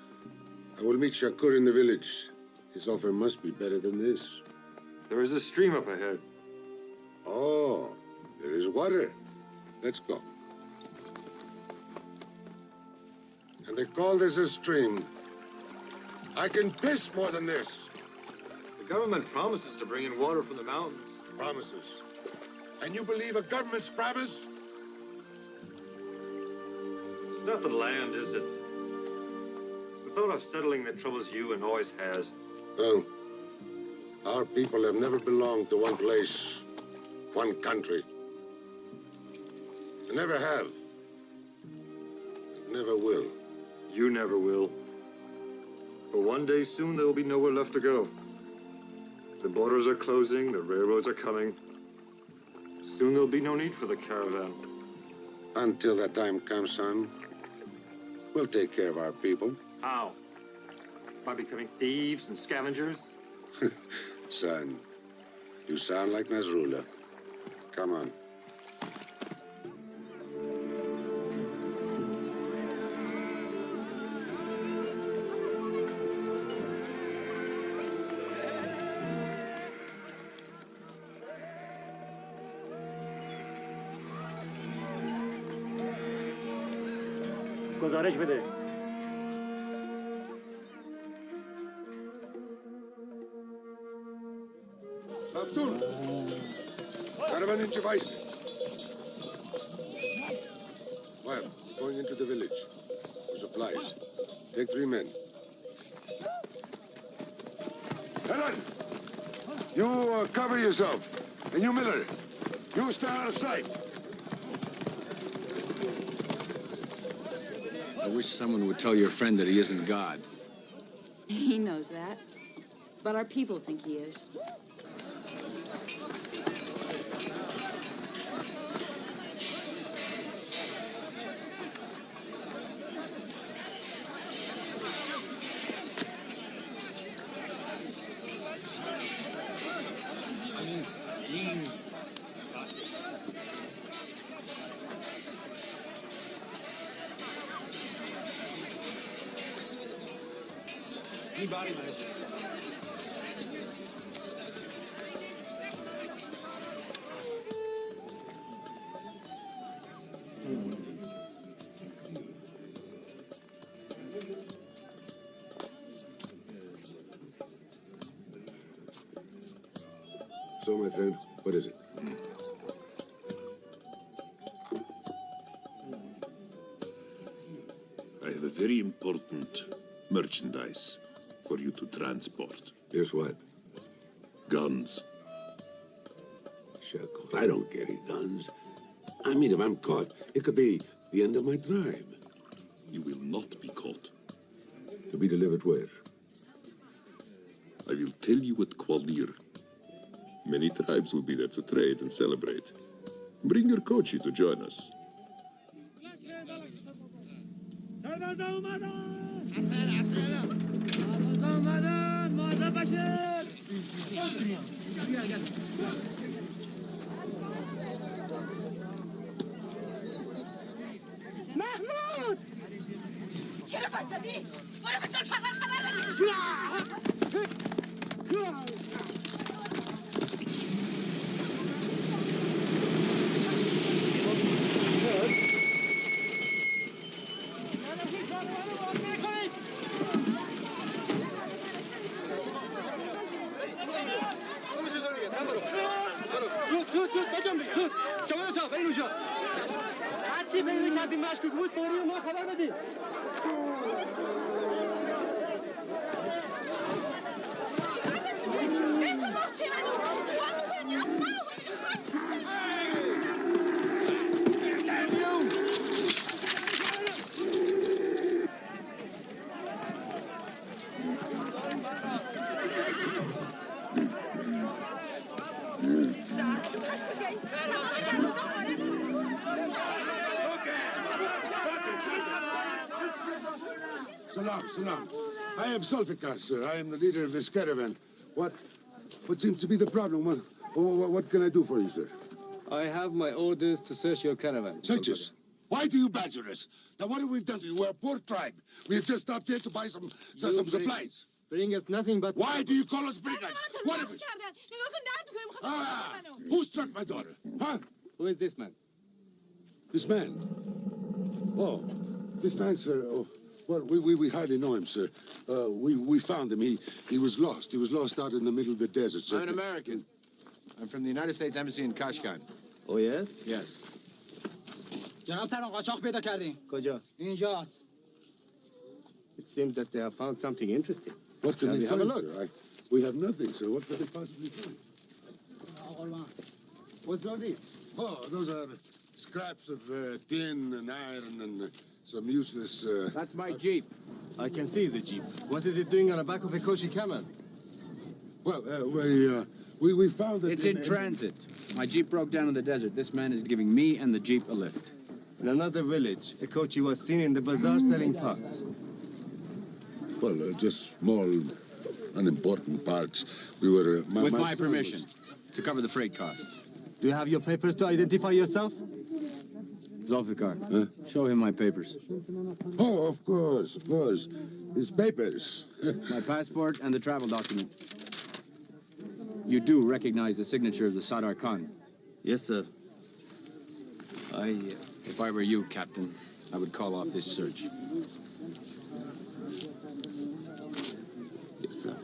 [SPEAKER 5] I will meet Shakur in the village. His offer must be better than this.
[SPEAKER 21] There is a stream up ahead.
[SPEAKER 5] Oh, there is water. Let's go. And they call this a stream. I can piss more than this.
[SPEAKER 21] The government promises to bring in water from the mountains.
[SPEAKER 5] Promises. And you believe a government's promise?
[SPEAKER 21] It's not the land, is it? It's the thought of settling that troubles you and always has.
[SPEAKER 5] Well, our people have never belonged to one place, one country. They never have. Never will.
[SPEAKER 21] You never will. But one day soon there will be nowhere left to go. The borders are closing, the railroads are coming. Soon there'll be no need for the caravan.
[SPEAKER 5] Until that time comes, son, we'll take care of our people.
[SPEAKER 21] How? By becoming thieves and scavengers?
[SPEAKER 5] Son, you sound like Nasrullah. Come on.
[SPEAKER 1] گزارش بده.
[SPEAKER 5] Abdul, caravan in Chivais. Well, going into the village for supplies. Take 3 men. Helen, you cover yourself. And you, Miller, you stay out of sight.
[SPEAKER 17] I wish someone would tell your friend that he isn't God.
[SPEAKER 12] He knows that. But our people think he is.
[SPEAKER 5] So, my friend, what is it?
[SPEAKER 3] I have a very important merchandise for you to transport.
[SPEAKER 5] Here's what?
[SPEAKER 3] Guns.
[SPEAKER 5] Shakur, I don't carry guns. I mean, if I'm caught, it could be the end of my tribe.
[SPEAKER 3] You will not be caught.
[SPEAKER 5] To be delivered where?
[SPEAKER 3] I will tell you at Qualir. Many tribes will be there to trade and celebrate. Bring your Kochi to join us.
[SPEAKER 18] محمود چرا پس زدی؟ برو به طور فقط خبر بدی
[SPEAKER 1] چی پیدا کردیم مشکوک بود فوری به ما خبر بدید.
[SPEAKER 5] Salam. I am Zulfikar, sir. I am the leader of this caravan. What seems to be the problem? What can I do for you, sir?
[SPEAKER 8] I have my orders to search your caravan.
[SPEAKER 5] Search us? Why do you badger us? Now, what have we done to you? We're a poor tribe. We have just stopped here to buy some supplies.
[SPEAKER 8] Bring us nothing but...
[SPEAKER 5] Why do you call us brigands? What have we... Who struck my daughter? Huh?
[SPEAKER 8] Who is this man?
[SPEAKER 5] This man? Oh, this man, sir. Oh, well, we hardly know him, sir. We found him. He was lost. He was lost out in the middle of the desert, sir.
[SPEAKER 17] I'm an American. I'm from the United States Embassy in Kashgan.
[SPEAKER 8] Oh, yes?
[SPEAKER 17] Yes.
[SPEAKER 1] جناب سران قاچاق پیدا کردیم.
[SPEAKER 8] کجا؟
[SPEAKER 1] اینجاست.
[SPEAKER 8] It seems that they have found something interesting.
[SPEAKER 5] What can
[SPEAKER 8] Shall
[SPEAKER 5] they
[SPEAKER 8] we have
[SPEAKER 5] find,
[SPEAKER 8] a look?
[SPEAKER 5] sir? We have nothing, sir. What could they possibly find?
[SPEAKER 8] What's all this?
[SPEAKER 5] Oh, those are scraps of tin and iron and some useless...
[SPEAKER 17] That's my Jeep.
[SPEAKER 8] I can see the Jeep. What is it doing on the back of a Kochi camel?
[SPEAKER 5] Well, we found that...
[SPEAKER 17] It's in transit. My Jeep broke down in the desert. This man is giving me and the Jeep a lift.
[SPEAKER 8] In another village, a Kochi was seen in the bazaar selling parts.
[SPEAKER 5] Well, just small, unimportant parts. We were...
[SPEAKER 17] With my permission, to cover the freight costs.
[SPEAKER 8] Do you have your papers to identify yourself?
[SPEAKER 17] Zulfikar, show him my papers.
[SPEAKER 5] Oh, of course. His papers.
[SPEAKER 17] My passport and the travel document. You do recognize the signature of the Sadar Khan?
[SPEAKER 8] Yes, sir.
[SPEAKER 17] If I were you, Captain, I would call off this search.
[SPEAKER 8] Yes, sir.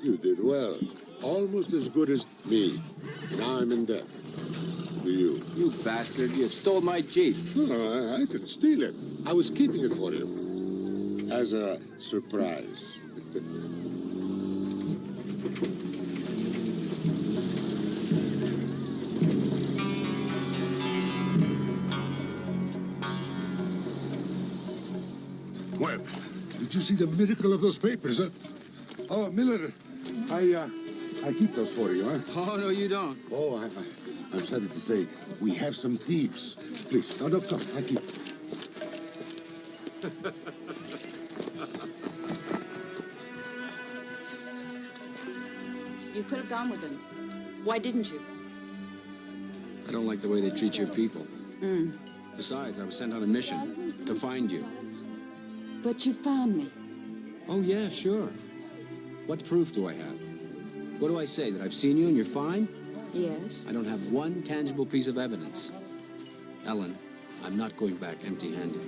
[SPEAKER 5] You did well. Almost as good as me. Now I'm in debt. To you.
[SPEAKER 17] You bastard, you stole my Jeep.
[SPEAKER 5] No, I didn't steal it. I was keeping it for you. As a surprise. Well, did you see the miracle of those papers, huh? Oh, Miller, I keep those for you, huh?
[SPEAKER 17] Oh, no, you don't.
[SPEAKER 5] Oh, I'm sorry to say, we have some thieves. Please, no, come, I keep.
[SPEAKER 12] You could have gone with them. Why didn't you?
[SPEAKER 17] I don't like the way they treat your people. Besides, I was sent on a mission to find you.
[SPEAKER 12] But you found me.
[SPEAKER 17] Oh, yeah, sure. What proof do I have? What do I say, that I've seen you and you're fine?
[SPEAKER 12] Yes.
[SPEAKER 17] I don't have one tangible piece of evidence. Ellen, I'm not going back empty-handed.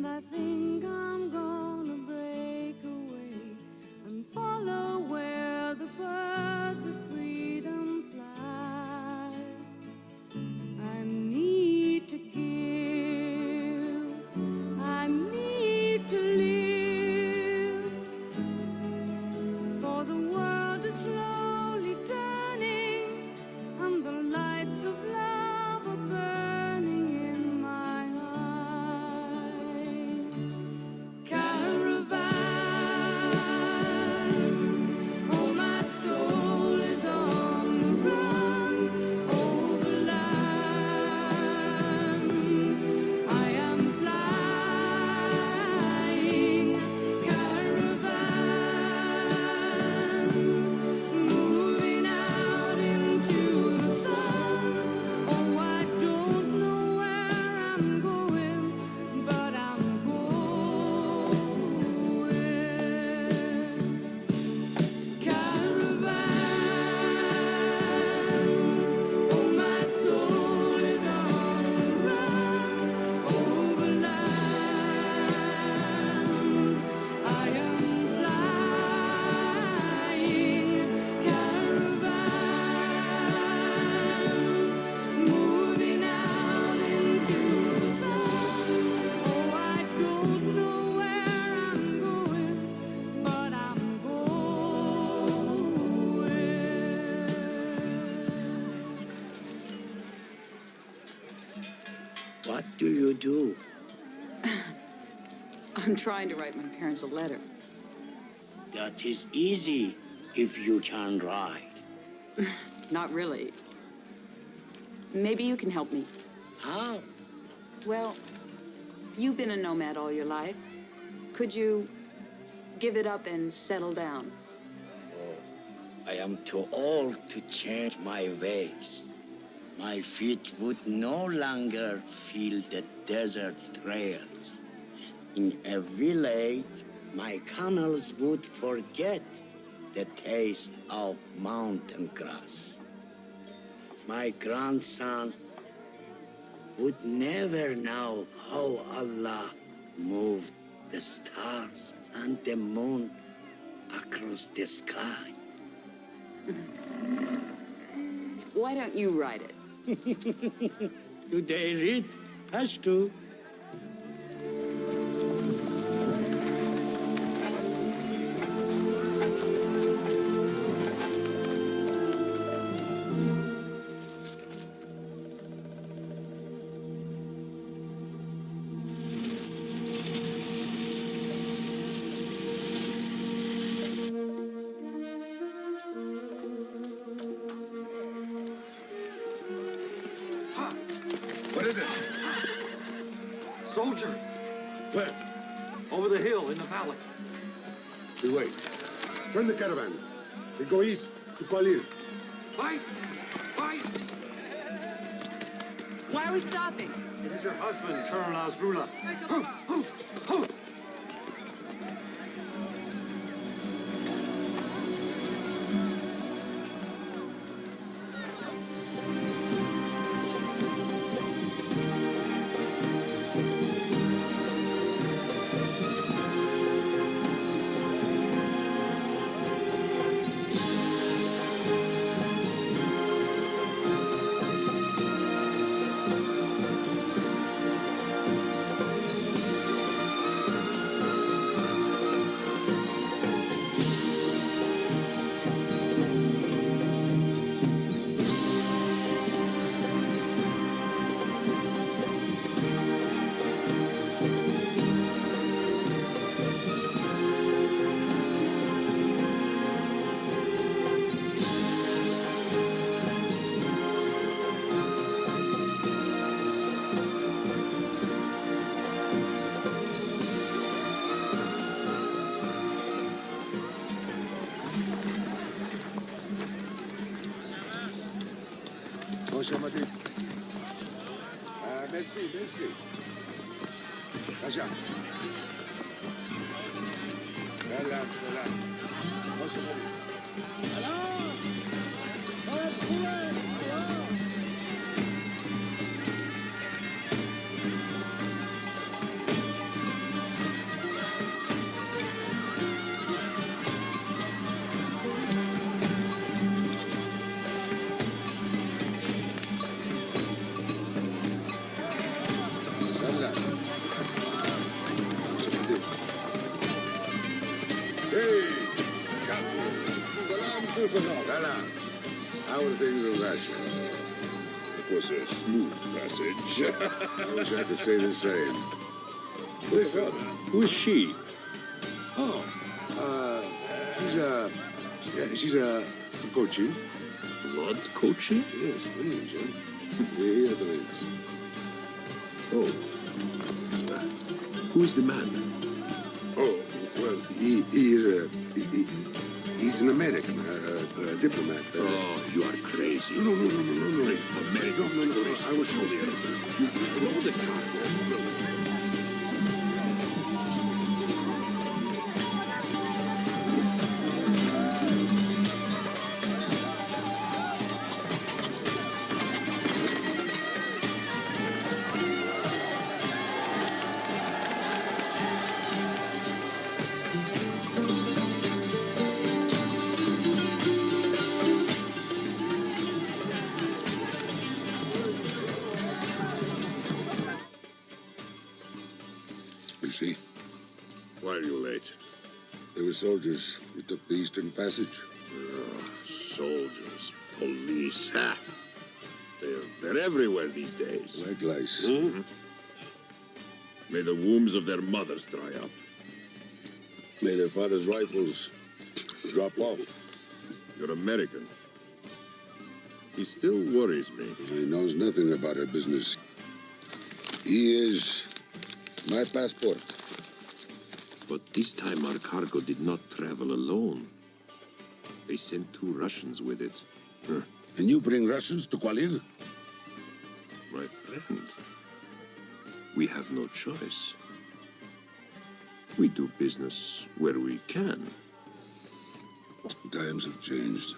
[SPEAKER 22] I think I'm going
[SPEAKER 13] do?
[SPEAKER 12] I'm trying to write my parents a letter.
[SPEAKER 13] That is easy if you can write.
[SPEAKER 12] Not really. Maybe you can help me.
[SPEAKER 13] How?
[SPEAKER 12] Well, you've been a nomad all your life. Could you give it up and settle down?
[SPEAKER 13] I am too old to change my ways. My feet would no longer feel the desert trails. In a village, my camels would forget the taste of mountain grass. My grandson would never know how Allah moved the stars and the moon across the sky.
[SPEAKER 12] Why don't you write it?
[SPEAKER 13] Do they read Pashto?
[SPEAKER 21] What is it?
[SPEAKER 5] Soldier.
[SPEAKER 21] Where? Over the hill in the valley.
[SPEAKER 5] We wait. Turn the caravan. We go east to Kwalir.
[SPEAKER 21] Vice! Vice!
[SPEAKER 12] Why are we stopping?
[SPEAKER 21] It is your husband, Colonel Nasrullah.
[SPEAKER 5] Merci, merci. Salam, salam. How are things in Russia?
[SPEAKER 3] It was a smooth passage.
[SPEAKER 5] I wish I could say the same.
[SPEAKER 3] Listen, who is she?
[SPEAKER 5] Oh, she's a Kochi.
[SPEAKER 3] What? Kochi?
[SPEAKER 5] Yes, twins, yeah. Yeah, twins.
[SPEAKER 3] Oh. Who is the man?
[SPEAKER 5] Oh, well, he's an American, a diplomat.
[SPEAKER 3] Oh, you are crazy.
[SPEAKER 5] No.
[SPEAKER 3] American tourist.
[SPEAKER 5] I was
[SPEAKER 3] You know the cargo.
[SPEAKER 5] You see,
[SPEAKER 3] Why are you late?
[SPEAKER 5] there were soldiers who took the Eastern Passage.
[SPEAKER 3] Soldiers, police, ha! They're everywhere these days.
[SPEAKER 5] Like lice.
[SPEAKER 3] Mhm. May the wombs of their mothers dry up.
[SPEAKER 5] May their fathers' rifles drop off.
[SPEAKER 3] You're American. He still worries me.
[SPEAKER 5] He knows nothing about our business. He is my passport.
[SPEAKER 3] But this time our cargo did not travel alone. They sent 2 Russians with it.
[SPEAKER 5] Huh. And you bring Russians to Kuala?
[SPEAKER 3] My friend, we have no choice. We do business where we can.
[SPEAKER 5] Times have changed.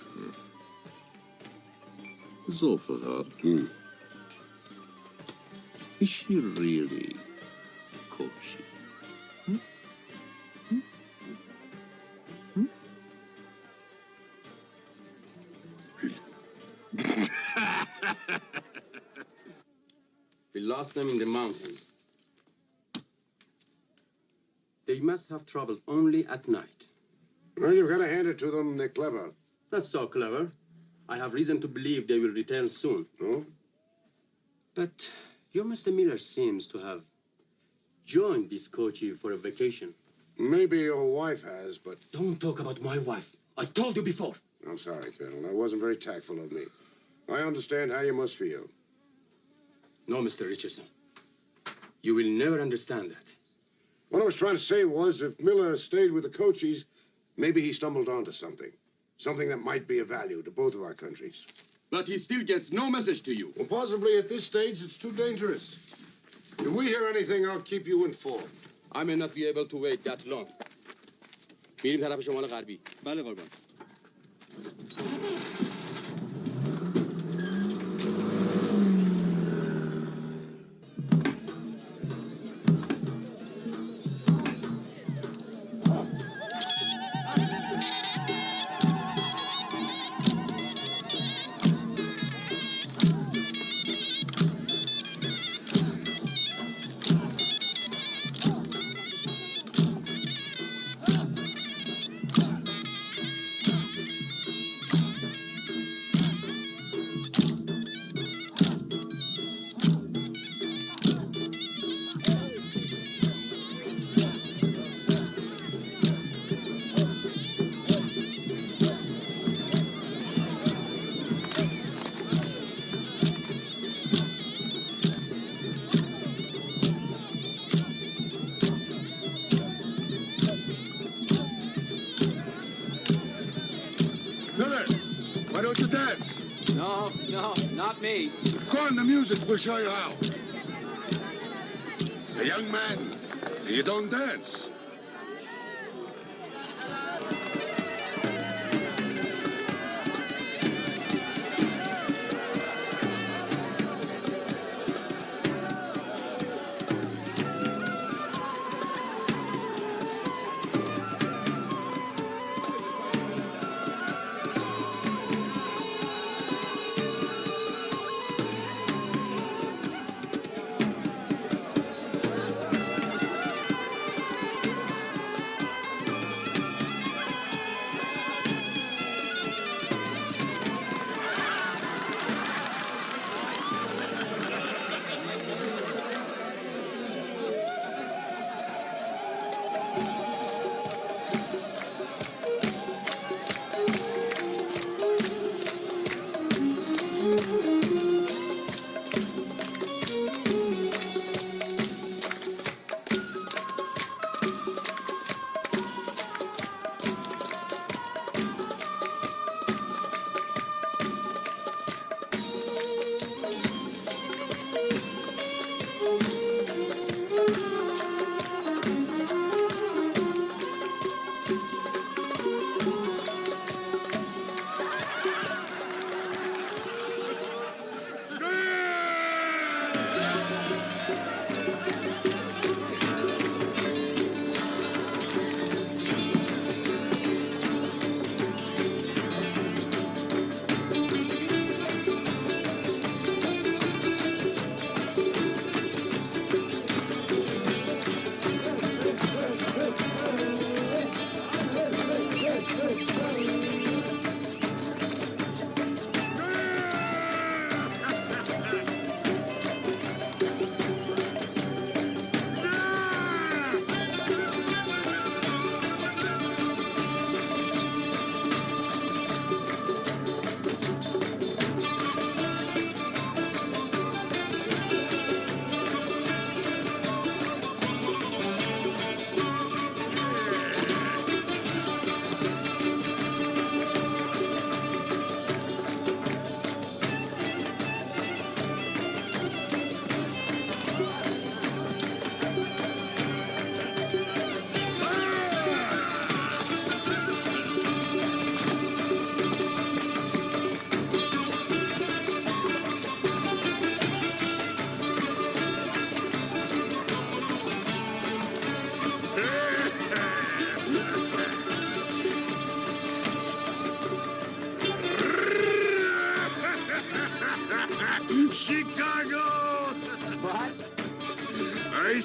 [SPEAKER 3] Zulfahar. Is she really Kochi?
[SPEAKER 20] We lost them in the mountains. They must have traveled only at night.
[SPEAKER 5] Well, you've got to hand it to them. They're clever.
[SPEAKER 20] Not so clever. I have reason to believe they will return soon.
[SPEAKER 5] Oh?
[SPEAKER 20] But your Mr. Miller seems to have joined this Kochi for a vacation.
[SPEAKER 5] Maybe your wife has, but...
[SPEAKER 20] Don't talk about my wife. I told you before.
[SPEAKER 5] I'm sorry, Colonel. That wasn't very tactful of me. I understand how you must feel.
[SPEAKER 20] No, Mr. Richardson. You will never understand that.
[SPEAKER 5] What I was trying to say was, if Miller stayed with the Kochis, maybe he stumbled onto something. Something that might be of value to both of our countries.
[SPEAKER 20] But he still gets no message to you.
[SPEAKER 5] Well, possibly at this stage, it's too dangerous. If we hear anything, I'll keep you informed.
[SPEAKER 20] I may not be able to wait that long. میریم طرف شمال غربی. بله قربان.
[SPEAKER 5] Why don't you dance?
[SPEAKER 6] No, not me.
[SPEAKER 5] Go on, the music will show you how. A young man, you don't dance.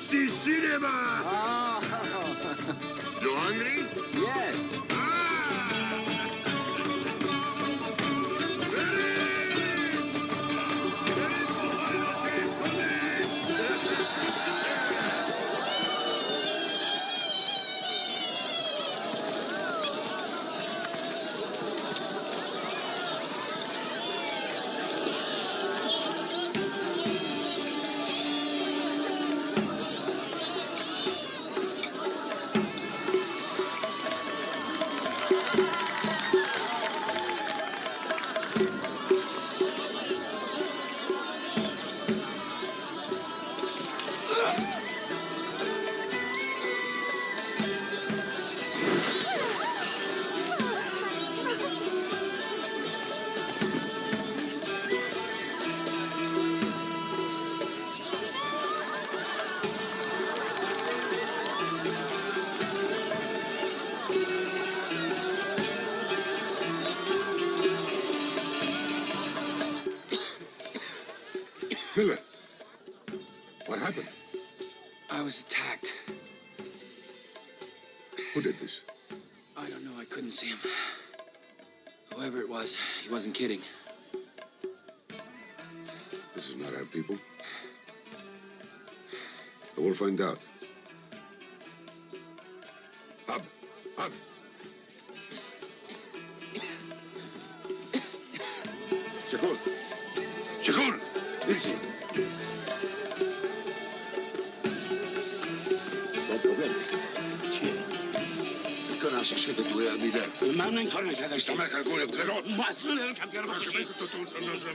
[SPEAKER 5] see cinema!
[SPEAKER 6] Oh.
[SPEAKER 5] You hungry?
[SPEAKER 6] Yes.
[SPEAKER 5] Miller, what happened?
[SPEAKER 2] I was attacked.
[SPEAKER 5] Who did this?
[SPEAKER 2] I don't know. I couldn't see him. Whoever it was, he wasn't kidding.
[SPEAKER 5] This is not our people. But we'll find out. Up, up. Shakul. Shakul. Easy. No problem. میکنه شده دوی میدن من این کار نکرده اشتمال کنه برو اصلا نرکم بیارم خشمه تو نظرم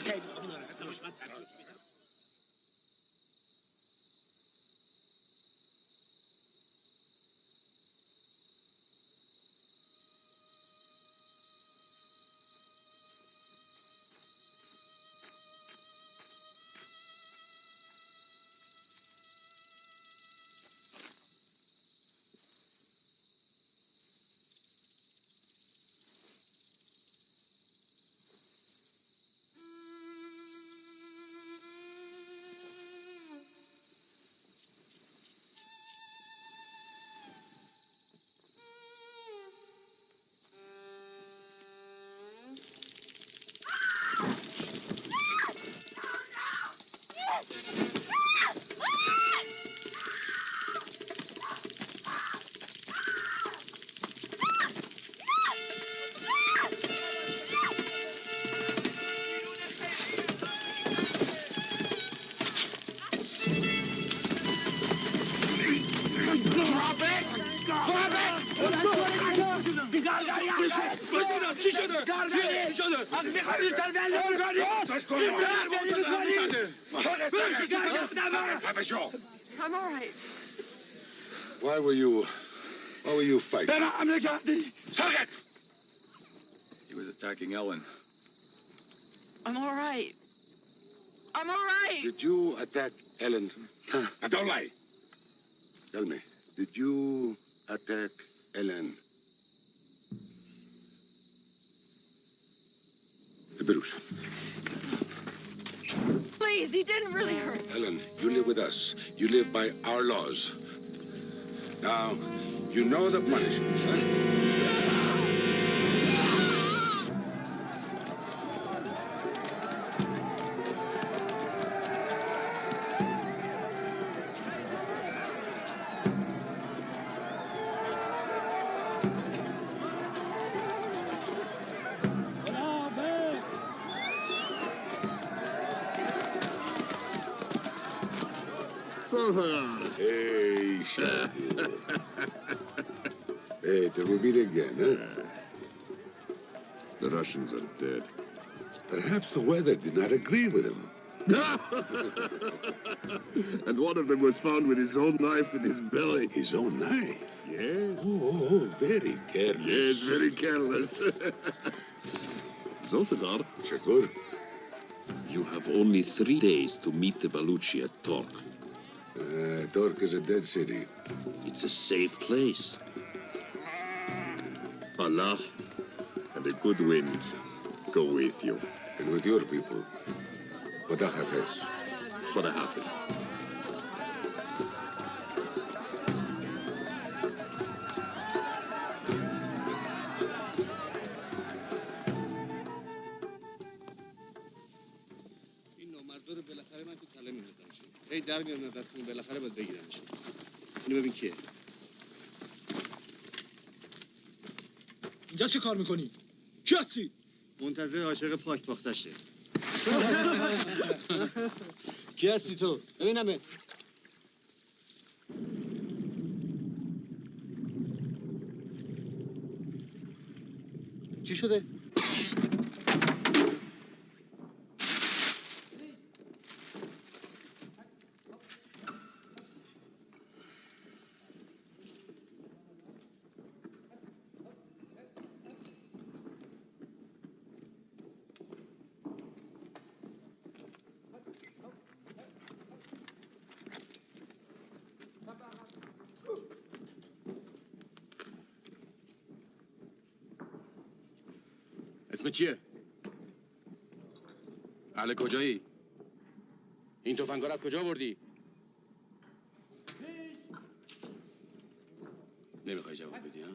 [SPEAKER 1] چی شده؟ چی شده؟ میخوایی
[SPEAKER 5] I'm all right. Why were you fighting?
[SPEAKER 15] He was attacking Ellen.
[SPEAKER 12] I'm all right. I'm all right.
[SPEAKER 5] Did you attack Ellen? Now don't lie. Tell me, did you attack Ellen? Bruce.
[SPEAKER 12] Please, he didn't really hurt.
[SPEAKER 5] Ellen, you live with us. You live by our laws. Now, you know the punishment, huh? Hey, hey, till we meet again, huh? The Russians are dead. Perhaps the weather did not agree with him.
[SPEAKER 3] And one of them was found with his own knife in his belly.
[SPEAKER 5] His own knife?
[SPEAKER 3] Yes.
[SPEAKER 5] Oh, very careless.
[SPEAKER 3] Yes, very careless. Zoltadar.
[SPEAKER 5] Shakur.
[SPEAKER 3] You have only 3 days to meet the Baluchi at Tork.
[SPEAKER 5] Tork is a dead city.
[SPEAKER 3] It's a safe place. Allah and a good wind go with you.
[SPEAKER 5] And with your people. Badakhshan.
[SPEAKER 3] Khoda Hafiz.
[SPEAKER 20] در میارن از دستمون بالاخره باید بگیرنش. اینو ببین کیه.
[SPEAKER 1] اینجا چه کار میکنی؟ کی هستی؟
[SPEAKER 20] منتظر عاشق پاک باختشه. کی هستی تو؟ ببینمه. چی شده؟
[SPEAKER 5] اسم چیه؟ اهل کجایی؟ این تفنگا رو از کجا آوردی؟ نمیخوای جواب بدی ها؟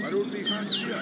[SPEAKER 14] Warum die Hand hier?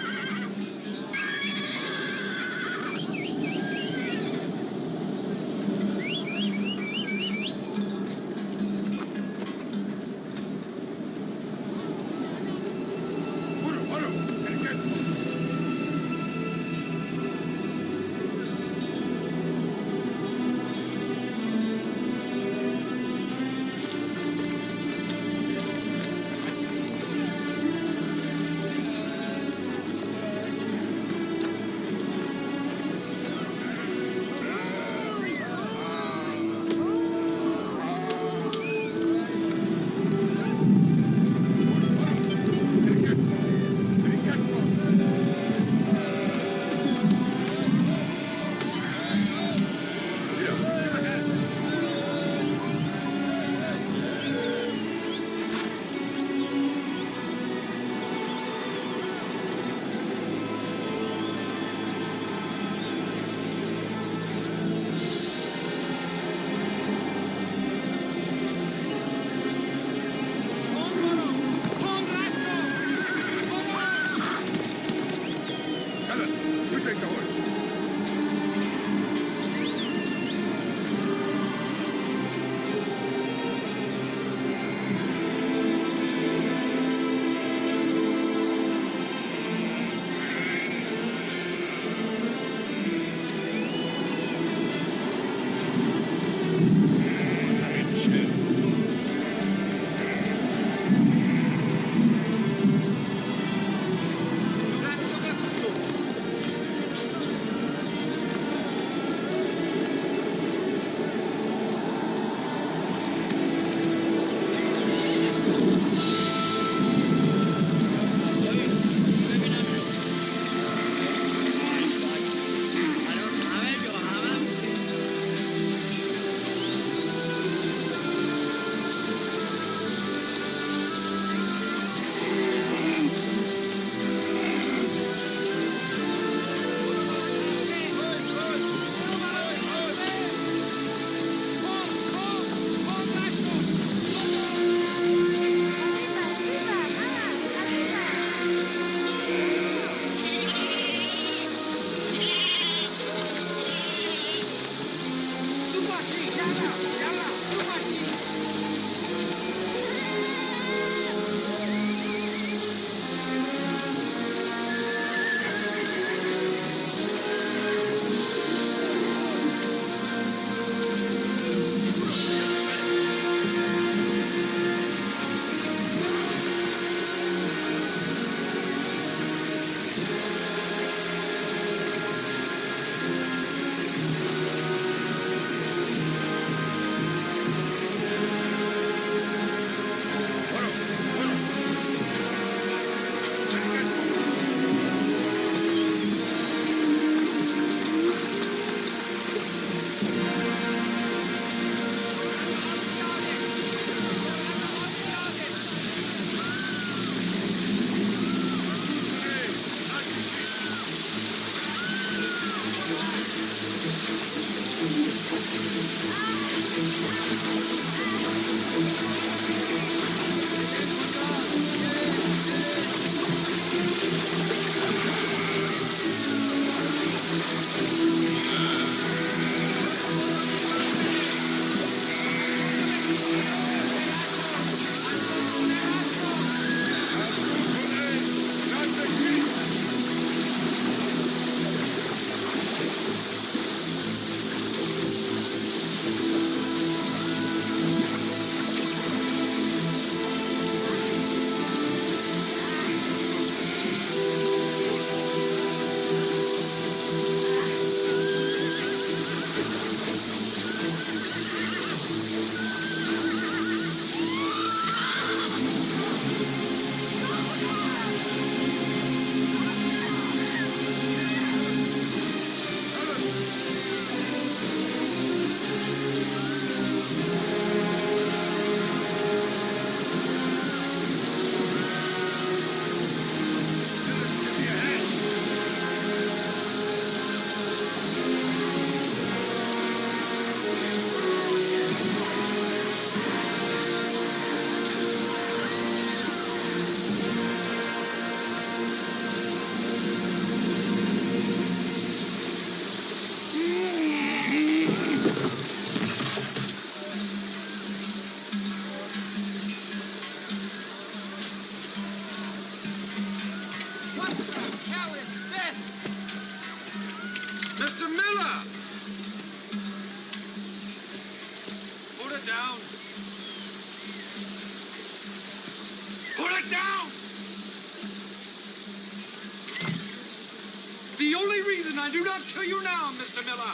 [SPEAKER 1] only reason I do not kill you now, Mr. Miller,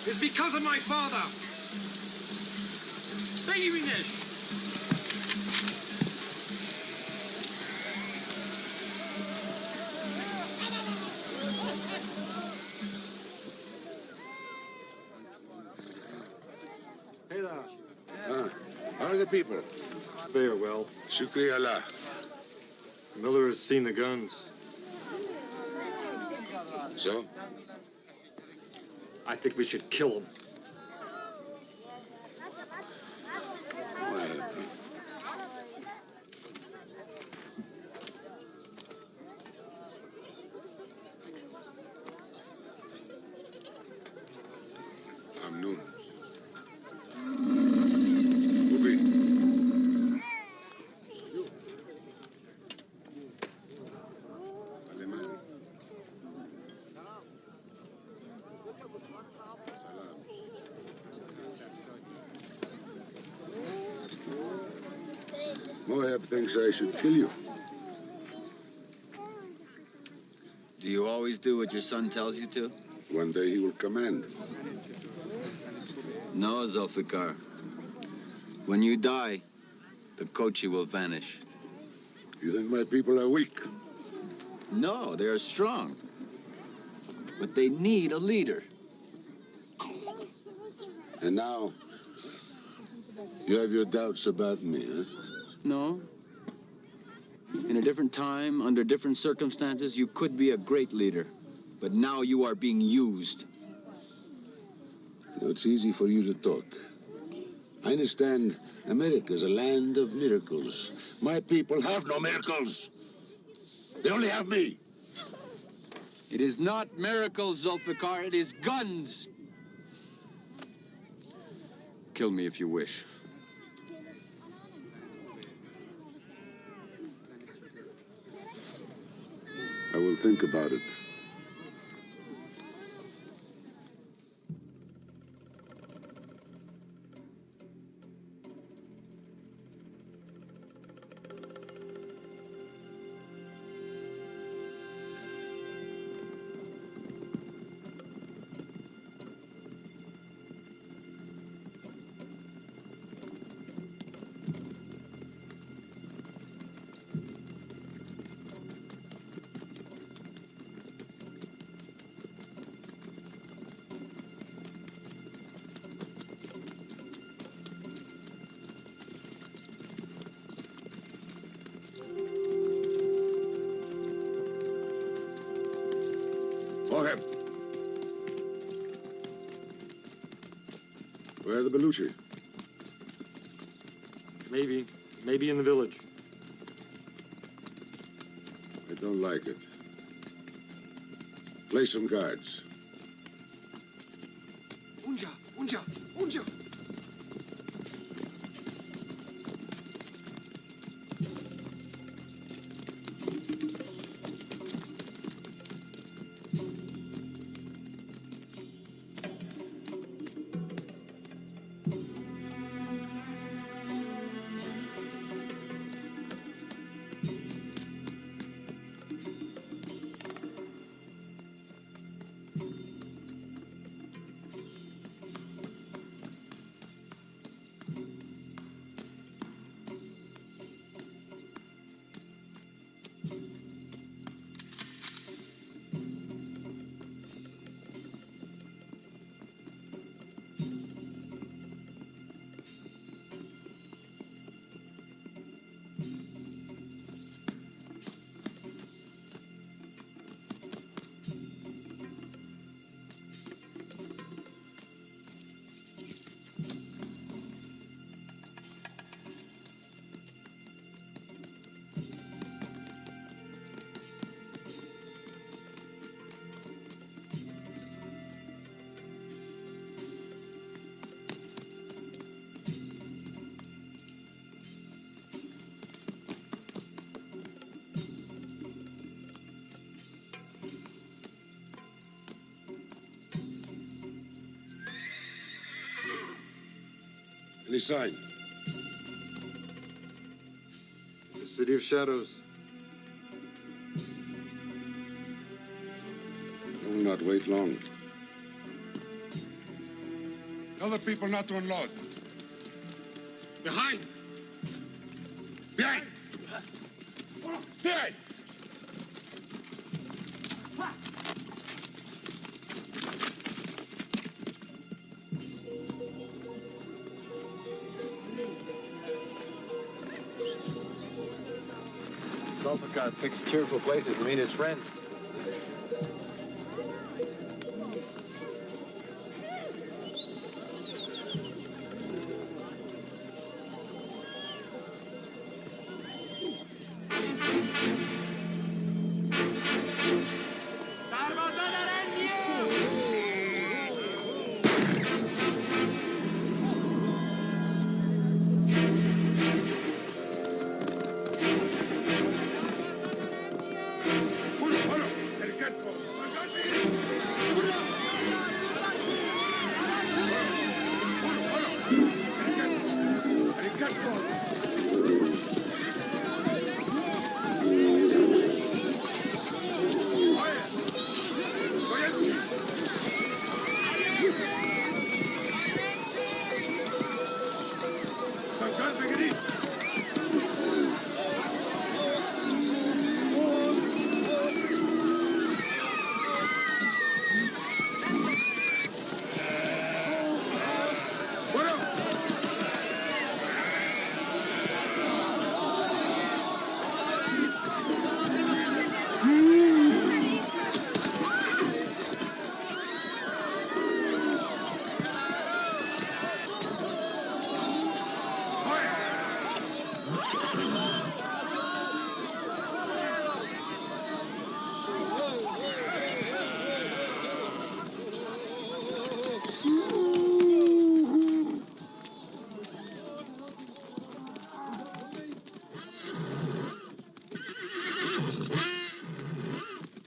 [SPEAKER 1] is because of my father. بگیرینش.
[SPEAKER 21] Hey there.
[SPEAKER 5] How are the people?
[SPEAKER 21] They are well.
[SPEAKER 5] Shukri Allah.
[SPEAKER 21] Miller has seen the guns.
[SPEAKER 5] So?
[SPEAKER 21] I think we should kill them.
[SPEAKER 5] ممنون. Moheb thinks I should kill you.
[SPEAKER 6] Do you always do what your son tells you to?
[SPEAKER 5] One day he will command.
[SPEAKER 6] No, Zulfikar. When you die, the Kochi will vanish.
[SPEAKER 5] You think my people are weak?
[SPEAKER 6] No, they are strong. But they need a leader.
[SPEAKER 5] And now, you have your doubts about me, huh?
[SPEAKER 6] No. In a different time, under different circumstances, you could be a great leader. But now you are being used.
[SPEAKER 5] You know, it's easy for you to talk. I understand America is a land of miracles. My people have no miracles. They only have me.
[SPEAKER 6] It is not miracles, Zulfikar. It is guns. Kill me if you wish.
[SPEAKER 5] I will think about it. Moheb. Where are the Baluchi?
[SPEAKER 21] Maybe in the village.
[SPEAKER 5] I don't like it. Place some guards.
[SPEAKER 1] اونجا اونجا اونجا.
[SPEAKER 5] Any sign?
[SPEAKER 21] It's the City of Shadows.
[SPEAKER 5] not wait long. Tell the people not to unload. Behind! Behind! Behind!
[SPEAKER 17] Zulfikar picks cheerful places to meet his friends.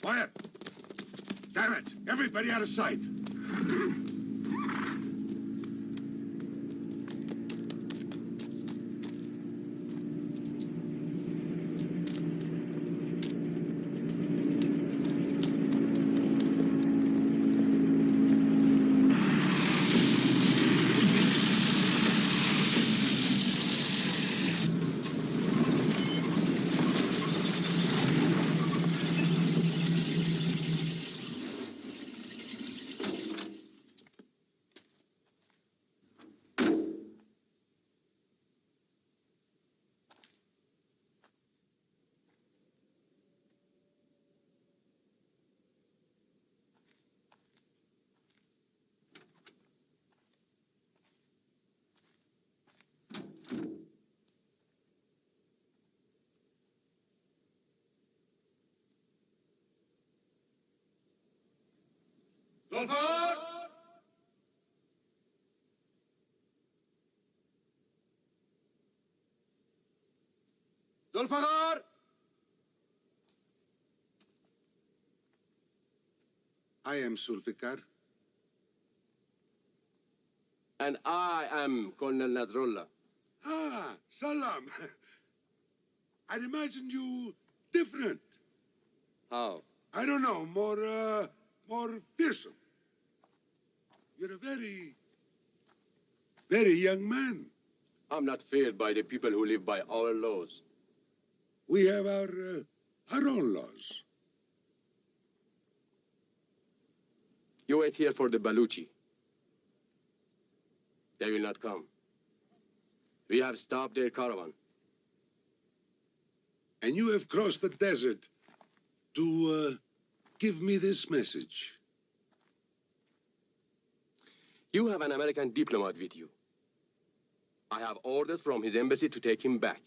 [SPEAKER 5] Quiet! Damn it! Everybody out of sight!
[SPEAKER 1] Zulfikar! Zulfikar!
[SPEAKER 5] I am Zulfikar.
[SPEAKER 4] And I am Colonel Nasrullah.
[SPEAKER 5] Ah, Salam. I'd imagined you different.
[SPEAKER 4] How?
[SPEAKER 5] I don't know, more fearsome. You're a very young man.
[SPEAKER 4] I'm not feared by the people who live by our laws.
[SPEAKER 5] We have our own laws.
[SPEAKER 4] You wait here for the Baluchi. They will not come. We have stopped their caravan.
[SPEAKER 5] And you have crossed the desert to give me this message.
[SPEAKER 4] You have an American diplomat with you. I have orders from his embassy to take him back.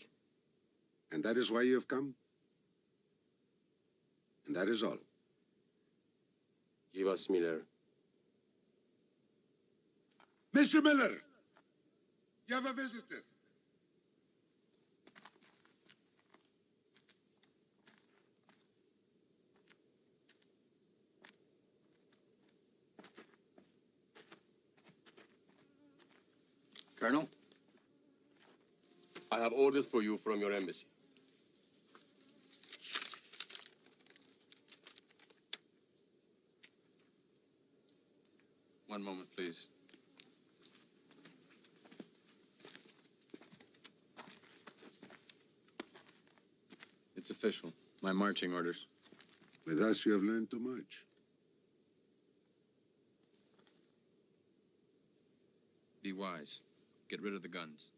[SPEAKER 5] And that is why you have come? And that is all.
[SPEAKER 4] Give us Miller.
[SPEAKER 5] Mr. Miller, you have a visitor.
[SPEAKER 4] Colonel? I have orders for you from your embassy.
[SPEAKER 17] One moment, please. It's official. My marching orders.
[SPEAKER 5] With us, you have learned too much.
[SPEAKER 17] Be wise. Get rid of the guns.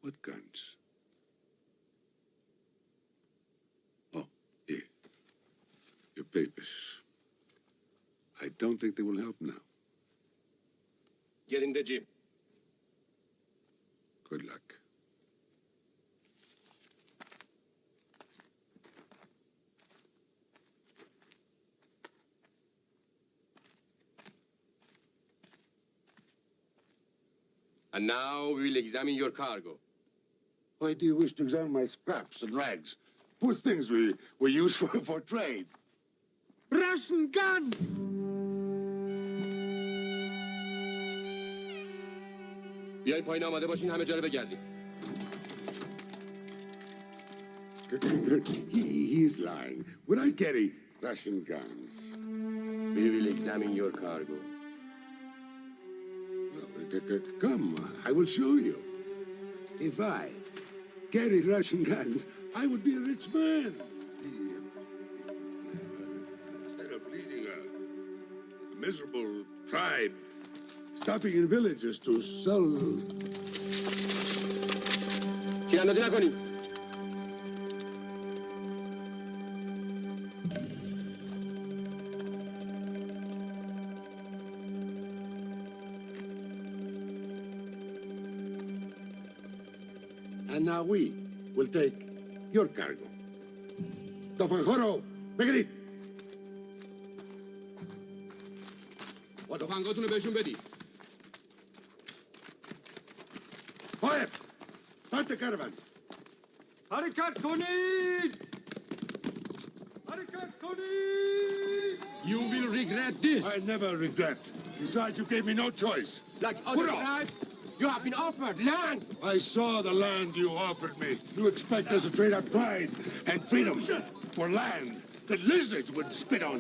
[SPEAKER 5] What guns? Oh, here. Your papers. I don't think they will help now.
[SPEAKER 14] Get in the jeep.
[SPEAKER 5] Good luck.
[SPEAKER 14] And now we will examine your cargo.
[SPEAKER 5] Why do you wish to examine my scraps and rags? Poor things we use for trade.
[SPEAKER 1] Russian guns!
[SPEAKER 14] بیاین پایین آماده باشین همه جا رو بگردیم.
[SPEAKER 5] He's lying. Would I carry Russian guns?
[SPEAKER 14] We will examine your cargo.
[SPEAKER 5] Come, I will show you. If I carried Russian guns, I would be a rich man. Instead of leading a miserable tribe, stopping in villages to sell...
[SPEAKER 14] تیراندازی نکنیم.
[SPEAKER 5] And now we will take your cargo. تفنگ‌ها بگیرید.
[SPEAKER 14] با تفنگاتون رو بهشون بدید.
[SPEAKER 5] Fire! Start the caravan.
[SPEAKER 1] حرکت کنید! حرکت کنید!
[SPEAKER 14] You will regret this.
[SPEAKER 5] I never regret. Besides, you gave me no choice.
[SPEAKER 14] Like other tribes, you have been offered land.
[SPEAKER 5] I saw the land you offered me. You expect us to trade our pride and freedom for land that lizards would spit on.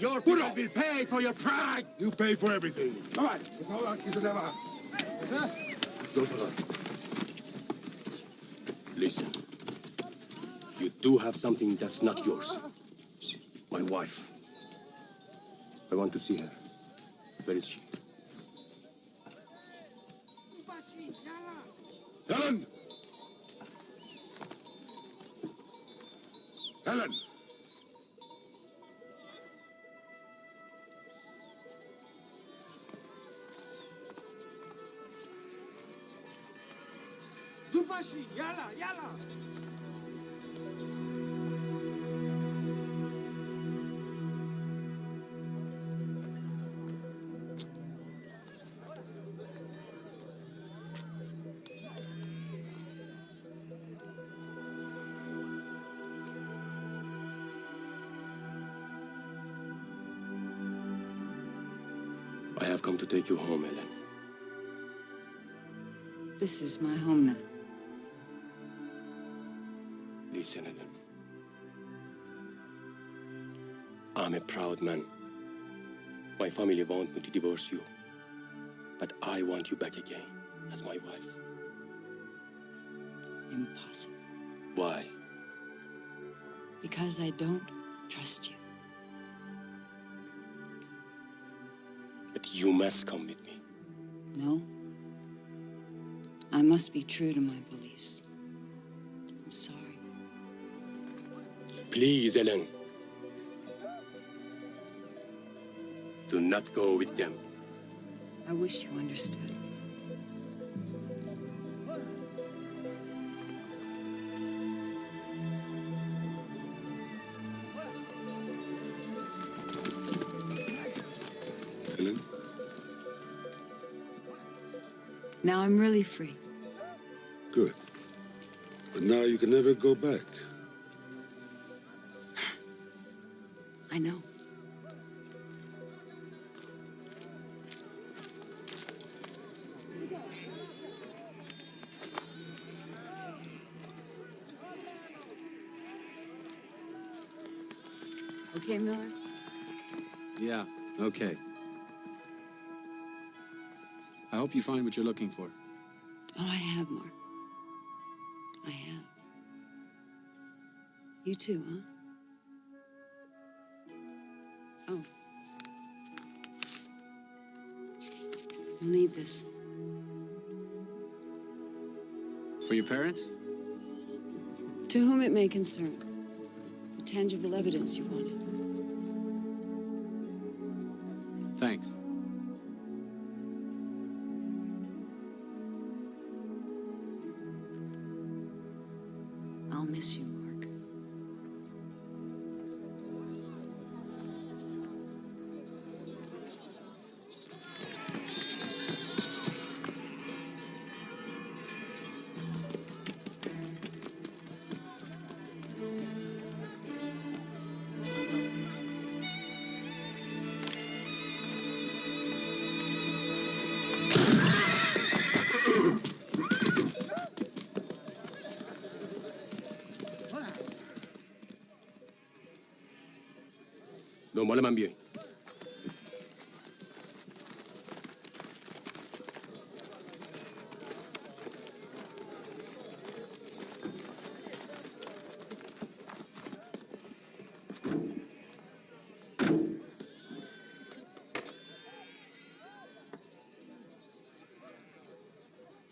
[SPEAKER 14] Your people will pay for your pride.
[SPEAKER 5] You pay for everything. Come on.
[SPEAKER 14] Listen. You do have something that's not yours. My wife. I want to see her. Where is she?
[SPEAKER 5] Helen! Helen!
[SPEAKER 1] زوباشی یالا یالا
[SPEAKER 14] I have come to take you home, Ellen.
[SPEAKER 12] This is my home now.
[SPEAKER 14] Listen, Ellen. I'm a proud man. My family want me to divorce you. But I want you back again as my wife.
[SPEAKER 12] Impossible.
[SPEAKER 14] Why?
[SPEAKER 12] Because I don't trust you.
[SPEAKER 14] But you must come with me.
[SPEAKER 12] No. I must be true to my beliefs. I'm sorry.
[SPEAKER 14] Please, Ellen. Do not go with them.
[SPEAKER 12] I wish you understood.
[SPEAKER 5] Helen?
[SPEAKER 12] Now I'm really free.
[SPEAKER 5] Good. But now you can never go back.
[SPEAKER 12] I know. Okay, Miller?
[SPEAKER 17] Yeah, okay. hope you find what you're looking for.
[SPEAKER 12] Oh, I have, Mark. I have. You too, huh? Oh. You'll need this.
[SPEAKER 17] For your parents?
[SPEAKER 12] To whom it may concern. The tangible evidence you wanted.
[SPEAKER 17] Thanks.
[SPEAKER 12] I'll miss you, Mark.
[SPEAKER 14] دنبال من بیاین.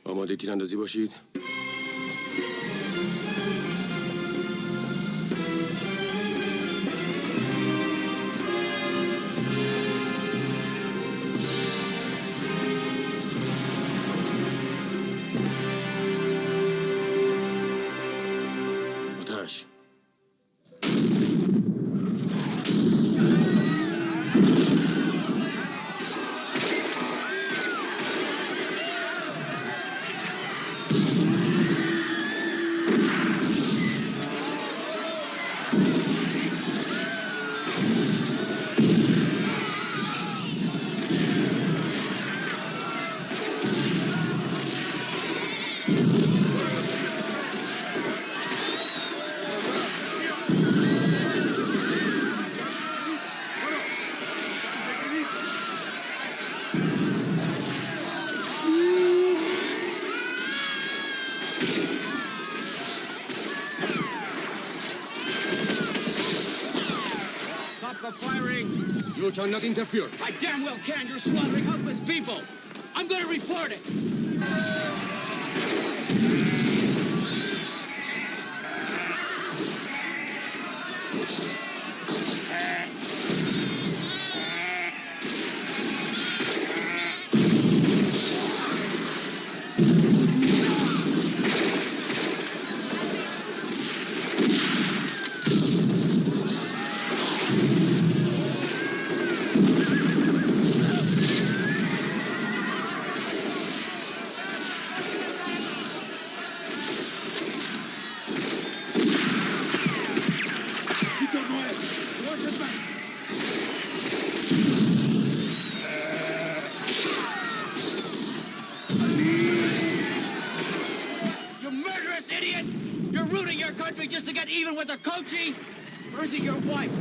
[SPEAKER 14] آماده تیراندازی باشید. آتش.
[SPEAKER 2] You shall not interfere. I damn well can. You're slaughtering helpless people. I'm going to report it. Just to get even with the Kochi? Or is it your wife?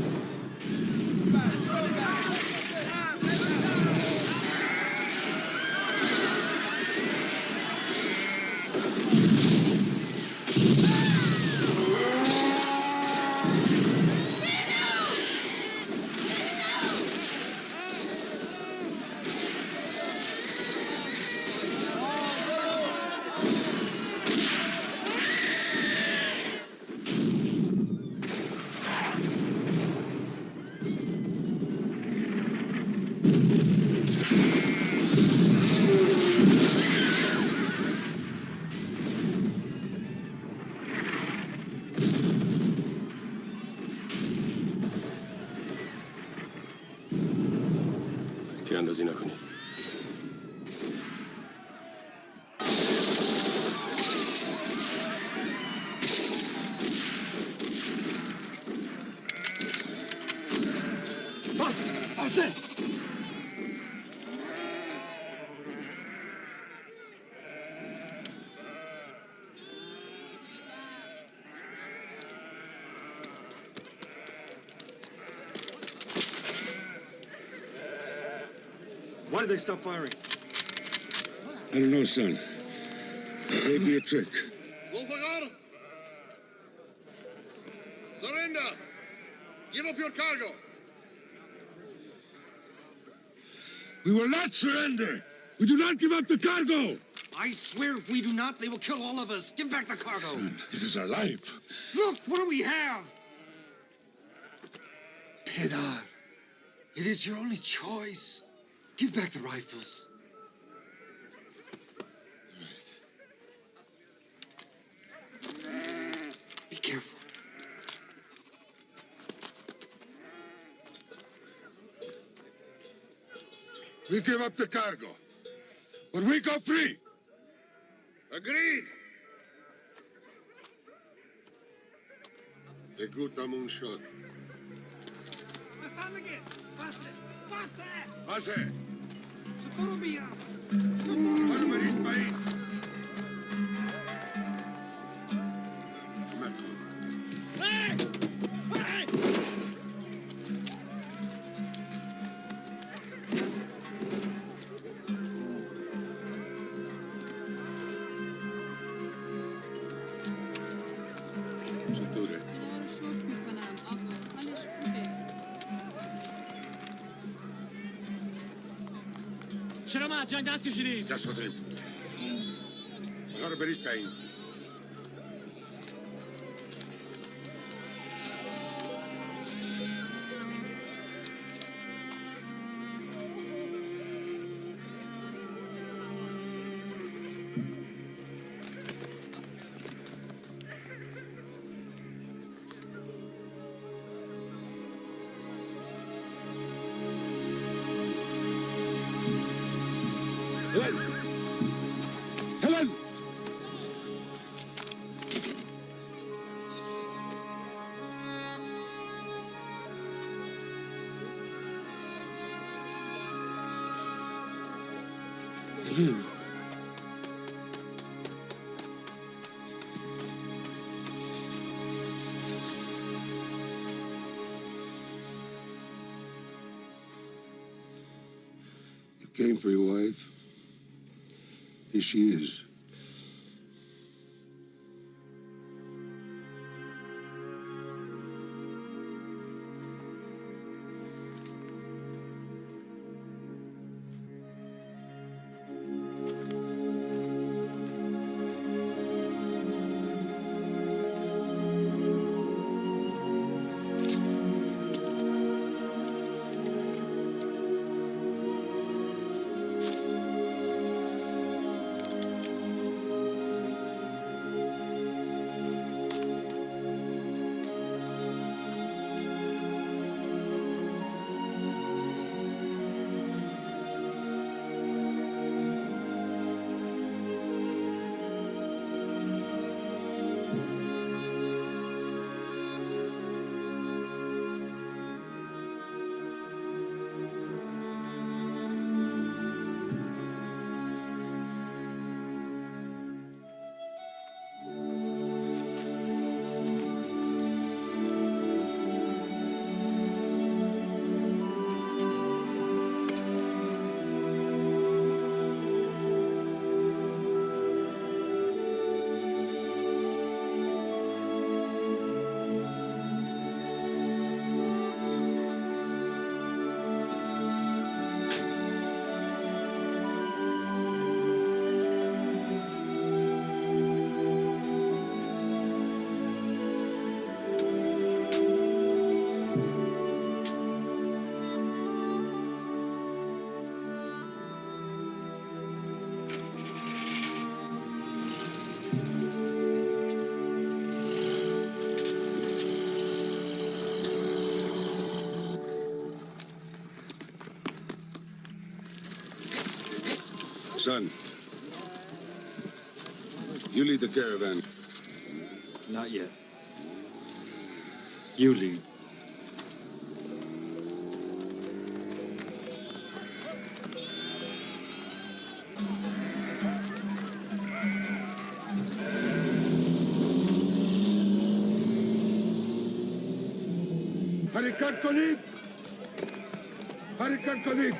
[SPEAKER 14] تیراندازی نکنی.
[SPEAKER 21] Why did they stop firing?
[SPEAKER 5] I don't know, son. It may be a trick.
[SPEAKER 10] Zulfikar! Surrender! Give up your cargo!
[SPEAKER 5] We will not surrender! We do not give up the cargo!
[SPEAKER 1] I swear if we do not, they will kill all of us. Give back the cargo.
[SPEAKER 5] Son, it is our life.
[SPEAKER 1] Look, what do we have? Pedar, it is your only choice. Give back the rifles. Be careful.
[SPEAKER 5] We give up the cargo, but we go free.
[SPEAKER 10] Agreed.
[SPEAKER 5] The good Amun shot. Pase. Harberis Bain.
[SPEAKER 1] چرا ما از جنگ دست کشیدیم؟
[SPEAKER 5] دست دادیم. رو بریز پایین. You came for your wife? Here she is. Son, you lead the caravan.
[SPEAKER 21] Not yet. You lead.
[SPEAKER 5] حرکت کنید! حرکت کنید!